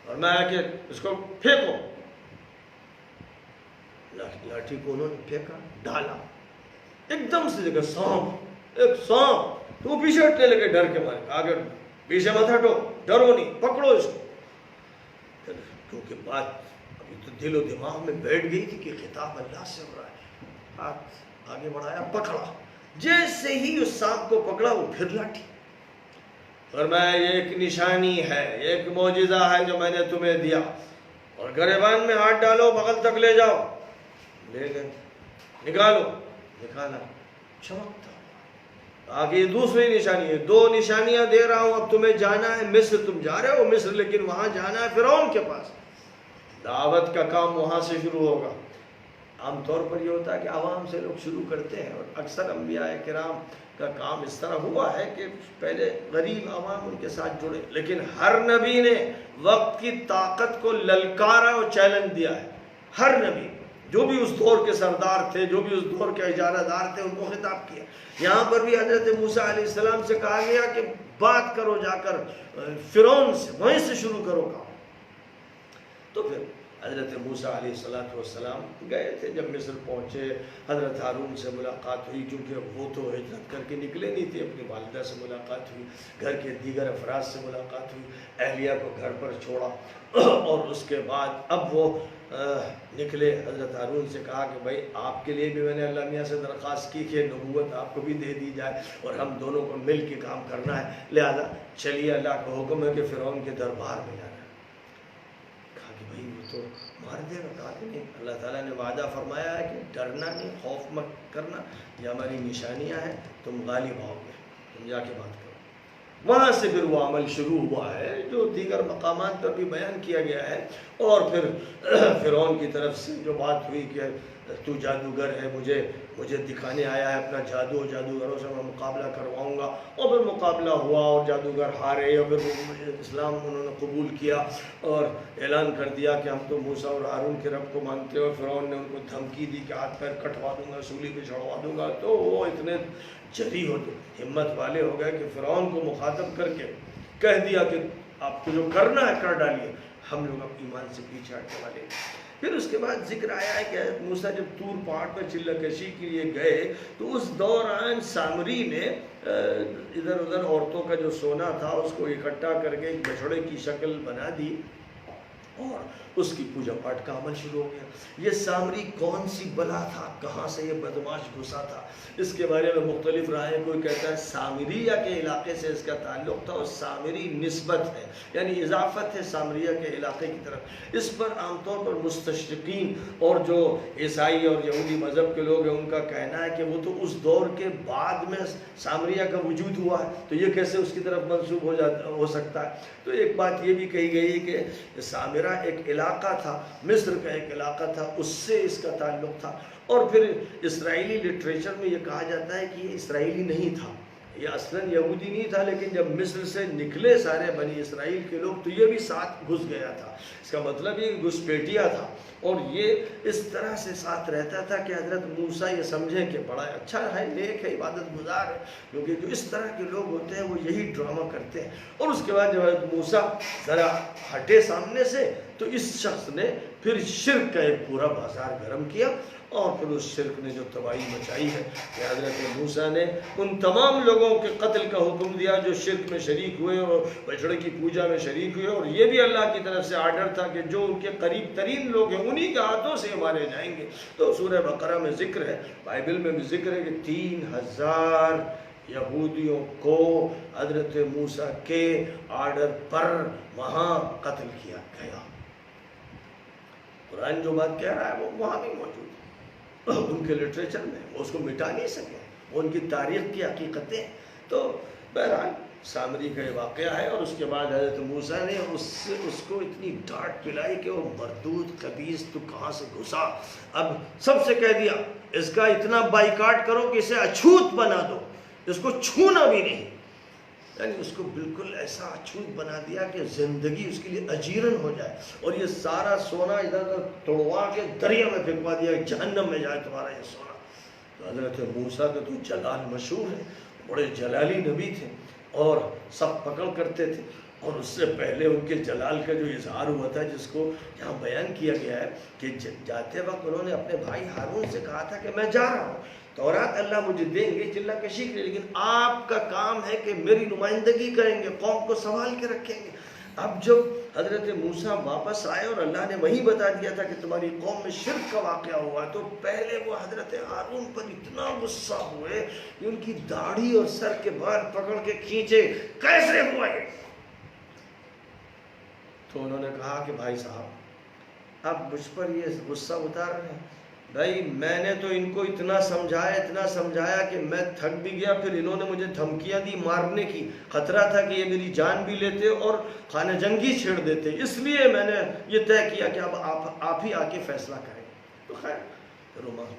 اور میں آ کے اس کو پھینکو، لاٹھی کو انہوں نے پھینکا، ڈالا، ایک دم سے دیکھا سانپ، ایک سانپ. تو وہ پیچھے ہٹنے لگے ڈر کے مارے. آگے پیچھے مت ہٹو، ڈرو نہیں، پکڑو اس کو. کیونکہ بات ابھی تو دل و دماغ میں بیٹھ گئی تھی کہ خطاب اللہ سے ہو رہا ہے. ہاتھ آگے بڑھایا، پکڑا. جیسے ہی اس سانپ کو پکڑا وہ پھر لاٹھی. فرمایا یہ ایک نشانی ہے، ایک معجزہ ہے جو میں نے تمہیں دیا، اور گریبان میں ہاتھ ڈالو، بغل تک لے جاؤ. لے گئے، نکالو، نکالا، چمکتا. آگے دوسری نشانی ہے. 2 نشانیاں دے رہا ہوں، اب تمہیں جانا ہے مصر. تم جا رہے ہو مصر، لیکن وہاں جانا ہے فرعون کے پاس. دعوت کا کام وہاں سے شروع ہوگا. عام طور پر یہ ہوتا ہے کہ عوام سے لوگ شروع کرتے ہیں، اور اکثر انبیاء کرام کا کام اس طرح ہوا ہے کہ پہلے غریب عوام ان کے ساتھ جڑے. لیکن ہر نبی نے وقت کی طاقت کو للکارا اور چیلنج دیا ہے. ہر نبی جو بھی اس دور کے سردار تھے، جو بھی اس دور کے اجارہ دار تھے، ان کو خطاب کیا. یہاں پر بھی حضرت موسیٰ علیہ السلام سے کہا گیا کہ بات کرو جا کر فرعون سے، وہیں سے شروع کرو کام. تو پھر حضرت موسیٰ علیہ السلام گئے تھے. جب مصر پہنچے حضرت ہارون سے ملاقات ہوئی، کیونکہ وہ تو ہجرت کر کے نکلے نہیں تھے. اپنی والدہ سے ملاقات ہوئی، گھر کے دیگر افراد سے ملاقات ہوئی، اہلیہ کو گھر پر چھوڑا. اور اس کے بعد اب وہ نکلے. حضرت ہارون سے کہا کہ بھائی آپ کے لیے بھی میں نے اللہ میاں سے درخواست کی کہ نبوت آپ کو بھی دے دی جائے اور ہم دونوں کو مل کے کام کرنا ہے، لہذا چلیے اللہ کا حکم ہے کہ فرعون کے دربار میں جانا ہے. کہا کہ بھائی وہ تو مار دے گا. کہا کہ نہیں، اللہ تعالیٰ نے وعدہ فرمایا ہے کہ ڈرنا نہیں، خوف مت کرنا، یہ ہماری نشانیاں ہیں، تم غالب آؤ گے، تم جا کے بات کرو. وہاں سے پھر وہ عمل شروع ہوا ہے جو دیگر مقامات پر بھی بیان کیا گیا ہے. اور پھر فرعون کی طرف سے جو بات ہوئی کہ تو جادوگر ہے، مجھے دکھانے آیا ہے اپنا جادو، جادوگروں سے میں مقابلہ کرواؤں گا۔ اور پھر مقابلہ ہوا اور جادوگر ہارے، اور پھر اسلام انہوں نے قبول کیا اور اعلان کر دیا کہ ہم تو موسیٰ اور ہارون کے رب کو مانتے ہیں، اور فرعون نے ان کو دھمکی دی کہ ہاتھ پیر کٹوا دوں گا، سولی پہ چڑھوا دوں گا۔ تو وہ اتنے جری ہمت والے ہو گئے کہ فرعون کو مخاطب کر کے کہہ دیا کہ آپ کو جو کرنا ہے کر ڈالیے، ہم لوگ اب ایمان سے پیچھے ہٹنے والے ہیں۔ پھر اس کے بعد ذکر آیا ہے کہ حضرت موسیٰ جب طور پہاڑ پر چلہ کشی کے لیے گئے تو اس دوران سامری نے ادھر ادھر عورتوں کا جو سونا تھا اس کو اکٹھا کر کے ایک بچھڑے کی شکل بنا دی اور اس کی پوجا پاٹ کا عمل شروع ہو گیا۔ یہ سامری کون سی بلا تھا، کہاں سے یہ بدماش گھسا تھا، اس کے بارے میں مختلف رائے۔ کوئی کہتا ہے سامریہ کے علاقے سے اس کا تعلق تھا، اور سامری نسبت ہے یعنی اضافت ہے سامریہ کے علاقے کی طرف۔ اس پر عام طور پر مستشرقین اور جو عیسائی اور یہودی مذہب کے لوگ ہیں ان کا کہنا ہے کہ وہ تو اس دور کے بعد میں سامریہ کا وجود ہوا ہے، تو یہ کیسے اس کی طرف منسوب ہو سکتا ہے۔ تو ایک بات یہ بھی کہی گئی کہ سامرہ ایک علاقہ تھا، مصر کا ایک علاقہ تھا، اس سے اس کا تعلق تھا۔ اور پھر اسرائیلی لٹریچر میں یہ کہا جاتا ہے کہ یہ اسرائیلی نہیں تھا، یہ اصلاً یہودی نہیں تھا، لیکن جب مصر سے نکلے سارے بنی اسرائیل کے لوگ تو یہ بھی ساتھ گھس گیا تھا۔ اس کا مطلب یہ گھسپیٹیا تھا، اور یہ اس طرح سے ساتھ رہتا تھا کہ حضرت موسیٰ یہ سمجھیں کہ بڑا اچھا ہے، نیک ہے، عبادت گزار ہے، کیونکہ جو اس طرح کے لوگ ہوتے ہیں وہ یہی ڈرامہ کرتے ہیں۔ اور اس کے بعد جب حضرت موسیٰ ذرا ہٹے سامنے سے تو اس شخص نے پھر شرک کا ایک پورا بازار گرم کیا، اور پھر اس شرک نے جو تباہی مچائی ہے کہ حضرت موسیٰ نے ان تمام لوگوں کے قتل کا حکم دیا جو شرک میں شریک ہوئے اور بچڑے کی پوجا میں شریک ہوئے، اور یہ بھی اللہ کی طرف سے آرڈر تھا کہ جو ان کے قریب ترین لوگ ہیں انہی کے ہاتھوں سے مارے جائیں گے۔ تو سورہ بقرہ میں ذکر ہے، بائبل میں بھی ذکر ہے کہ 3000 یہودیوں کو حضرت موسیٰ کے آرڈر پر وہاں قتل کیا گیا۔ قرآن جو بات کہہ رہا ہے وہ وہاں بھی موجود ہے، ان کے لٹریچر میں، وہ اس کو مٹا نہیں سکے، وہ ان کی تاریخ کی حقیقتیں۔ تو بہرحال سامری کا یہ واقعہ ہے، اور اس کے بعد حضرت موسیٰ نے اس کو اتنی ڈانٹ پلائی کہ وہ مردود خبیث تو کہاں سے گھسا۔ اب سب سے کہہ دیا اس کا اتنا بائیکاٹ کرو کہ اسے اچھوت بنا دو، اس کو چھونا بھی نہیں، یعنی اس کو بالکل ایسا اچھوت بنا دیا کہ زندگی اس کے لیے اجیرن ہو جائے، اور یہ سارا سونا ادھر ادھر توڑوا کے دریا میں پھینکوا دیا کہ جہنم میں جائے تمہارا یہ سونا۔ تو حضرت موسیٰ کا تو جلال مشہور ہے، بڑے جلالی نبی تھے اور سب پکڑ کرتے تھے، اور اس سے پہلے ان کے جلال کا جو اظہار ہوا تھا جس کو یہاں بیان کیا گیا ہے کہ جاتے وقت انہوں نے اپنے بھائی ہارون سے کہا تھا کہ میں جا رہا ہوں، تورات اللہ مجھے دیں گے چلہ کشی کے لیے، لیکن آپ کا کام ہے کہ میری نمائندگی کریں گے، قوم کو سنبھال کے رکھیں گے۔ اب جب حضرت موسیٰ واپس آئے اور اللہ نے وہی بتا دیا تھا کہ تمہاری قوم میں شرک کا واقعہ ہوا، تو پہلے وہ حضرت ہارون پر اتنا غصہ ہوئے کہ ان کی داڑھی اور سر کے بال پکڑ کے کھینچے، کیسے ہوا یہ؟ تو انہوں نے کہا کہ بھائی صاحب اب مجھ پر یہ غصہ اتار رہے ہیں، بھائی میں نے تو ان کو اتنا سمجھایا کہ میں تھک بھی گیا، پھر انہوں نے مجھے دھمکیاں دی مارنے کی، خطرہ تھا کہ یہ میری جان بھی لیتے اور خانہ جنگی چھیڑ دیتے، اس لیے میں نے یہ طے کیا کہ اب آپ ہی آ کے فیصلہ کریں۔ تو خیر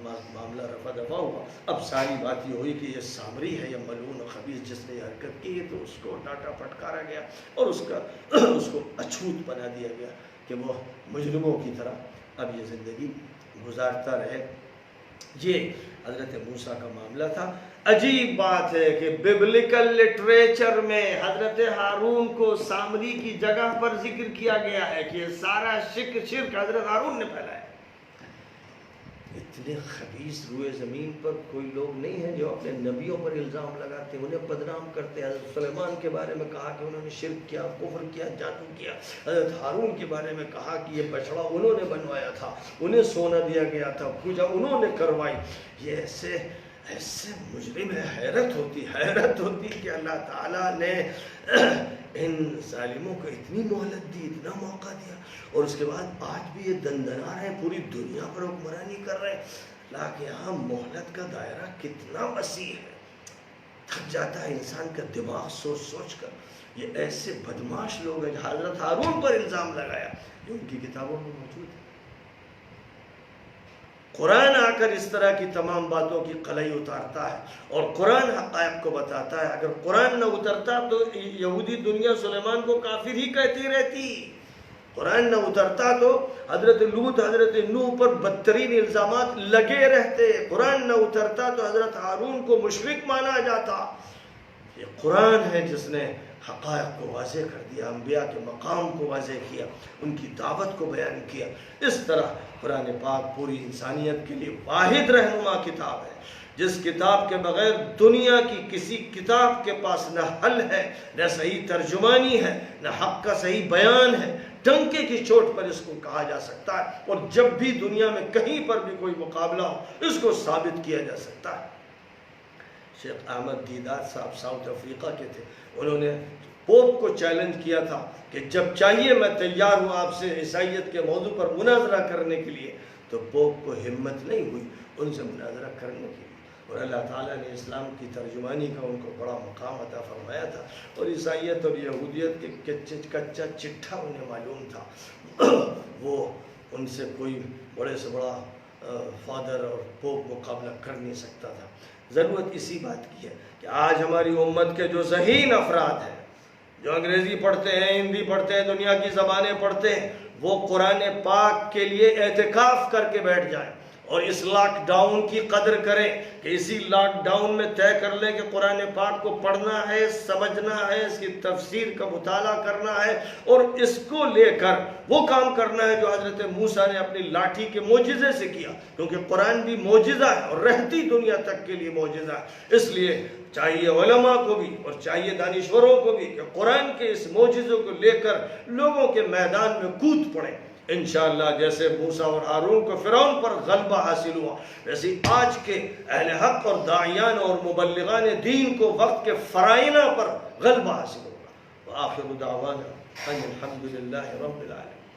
معاملہ رفع دفع ہوا۔ اب ساری بات یہ ہوئی کہ یہ سامری ہے، یہ ملعون و خبیث جس نے یہ حرکت کی، تو اس کو ڈانٹا پھٹکارا گیا اور اس کو اچھوت بنا دیا گیا کہ وہ مجرموں کی طرح اب یہ زندگی گزارتا رہے۔ یہ حضرت موسیٰ کا معاملہ تھا۔ عجیب بات ہے کہ ببلیکل لٹریچر میں حضرت ہارون کو سامری کی جگہ پر ذکر کیا گیا ہے کہ سارا شرک حضرت ہارون نے پھیلایا۔ اتنے خبیث روئے زمین پر کوئی لوگ نہیں ہیں جو اپنے نبیوں پر الزام لگاتے ہیں، انہیں بدنام کرتے ہیں۔ حضرت سلیمان کے بارے میں کہا کہ انہوں نے شرک کیا، کفر کیا، جادو کیا۔ حضرت ہارون کے بارے میں کہا کہ یہ بچڑا انہوں نے بنوایا تھا، انہیں سونا دیا گیا تھا، پوجا انہوں نے کروائی۔ یہ ایسے مجرم ہے، حیرت ہوتی کہ اللہ تعالیٰ نے ان ظالموں کو اتنی مہلت دی، اتنا موقع دیا، اور اس کے بعد آج بھی یہ دندنا رہے ہیں، پوری دنیا پر حکمرانی کر رہے ہیں۔ اللہ کے یہاں مہلت کا دائرہ کتنا وسیع ہے، تھک جاتا ہے انسان کا دماغ سوچ کر۔ یہ ایسے بدماش لوگ ہیں جو حضرت ہارون پر الزام لگایا، جو ان کی کتابوں میں موجود ہے۔ قرآن آ کر اس طرح کی تمام باتوں کی قلعی اتارتا ہے اور قرآن حقائق کو بتاتا ہے. اگر قرآن نہ اترتا تو یہودی دنیا سلیمان کو کافر ہی کہتی رہتی. قرآن نہ اترتا تو حضرت لوط حضرت نوح پر بدترین الزامات لگے رہتے. قرآن نہ اترتا تو حضرت ہارون کو مشرک مانا جاتا. یہ قرآن ہے جس نے حقائق کو واضح کر دیا، انبیاء کے مقام کو واضح کیا، ان کی دعوت کو بیان کیا. اس طرح قرآن پاک پوری انسانیت کے لیے واحد رہنما کتاب ہے، جس کتاب کے بغیر دنیا کی کسی کتاب کے پاس نہ حل ہے، نہ صحیح ترجمانی ہے، نہ حق کا صحیح بیان ہے. ڈنکے کی چوٹ پر اس کو کہا جا سکتا ہے، اور جب بھی دنیا میں کہیں پر بھی کوئی مقابلہ ہو اس کو ثابت کیا جا سکتا ہے. شیخ احمد دیدار صاحب ساؤتھ افریقہ کے تھے. انہوں نے پوپ کو چیلنج کیا تھا کہ جب چاہیے میں تیار ہوں آپ سے عیسائیت کے موضوع پر مناظرہ کرنے کے لیے. تو پوپ کو ہمت نہیں ہوئی ان سے مناظرہ کرنے کی، اور اللہ تعالیٰ نے اسلام کی ترجمانی کا ان کو بڑا مقام عطا فرمایا تھا. اور عیسائیت اور یہودیت کے کچا چٹھا انہیں معلوم تھا. وہ ان سے کوئی بڑے سے بڑا فادر اور پوپ مقابلہ کر نہیں سکتا تھا. ضرورت اسی بات کی ہے کہ آج ہماری امت کے جو ذہین افراد ہیں، جو انگریزی پڑھتے ہیں، ہندی پڑھتے ہیں، دنیا کی زبانیں پڑھتے ہیں، وہ قرآن پاک کے لیے اعتکاف کر کے بیٹھ جائیں اور اس لاک ڈاؤن کی قدر کریں کہ اسی لاک ڈاؤن میں طے کر لیں کہ قرآن پاک کو پڑھنا ہے، سمجھنا ہے، اس کی تفسیر کا مطالعہ کرنا ہے، اور اس کو لے کر وہ کام کرنا ہے جو حضرت موسیٰ نے اپنی لاٹھی کے معجزے سے کیا. کیونکہ قرآن بھی معجزہ ہے اور رہتی دنیا تک کے لیے معجزہ ہے. اس لیے چاہیے علماء کو بھی اور چاہیے دانشوروں کو بھی کہ قرآن کے اس معجزے کو لے کر لوگوں کے میدان میں کود پڑیں. انشاءاللہ جیسے موسیٰ اور ہارون کو فرعون پر غلبہ حاصل ہوا، ویسے آج کے اہل حق اور داعیان اور مبلغان دین کو وقت کے فرائض پر غلبہ حاصل ہوگا. وآخر دعوانا ان الحمد للہ رب العالمین.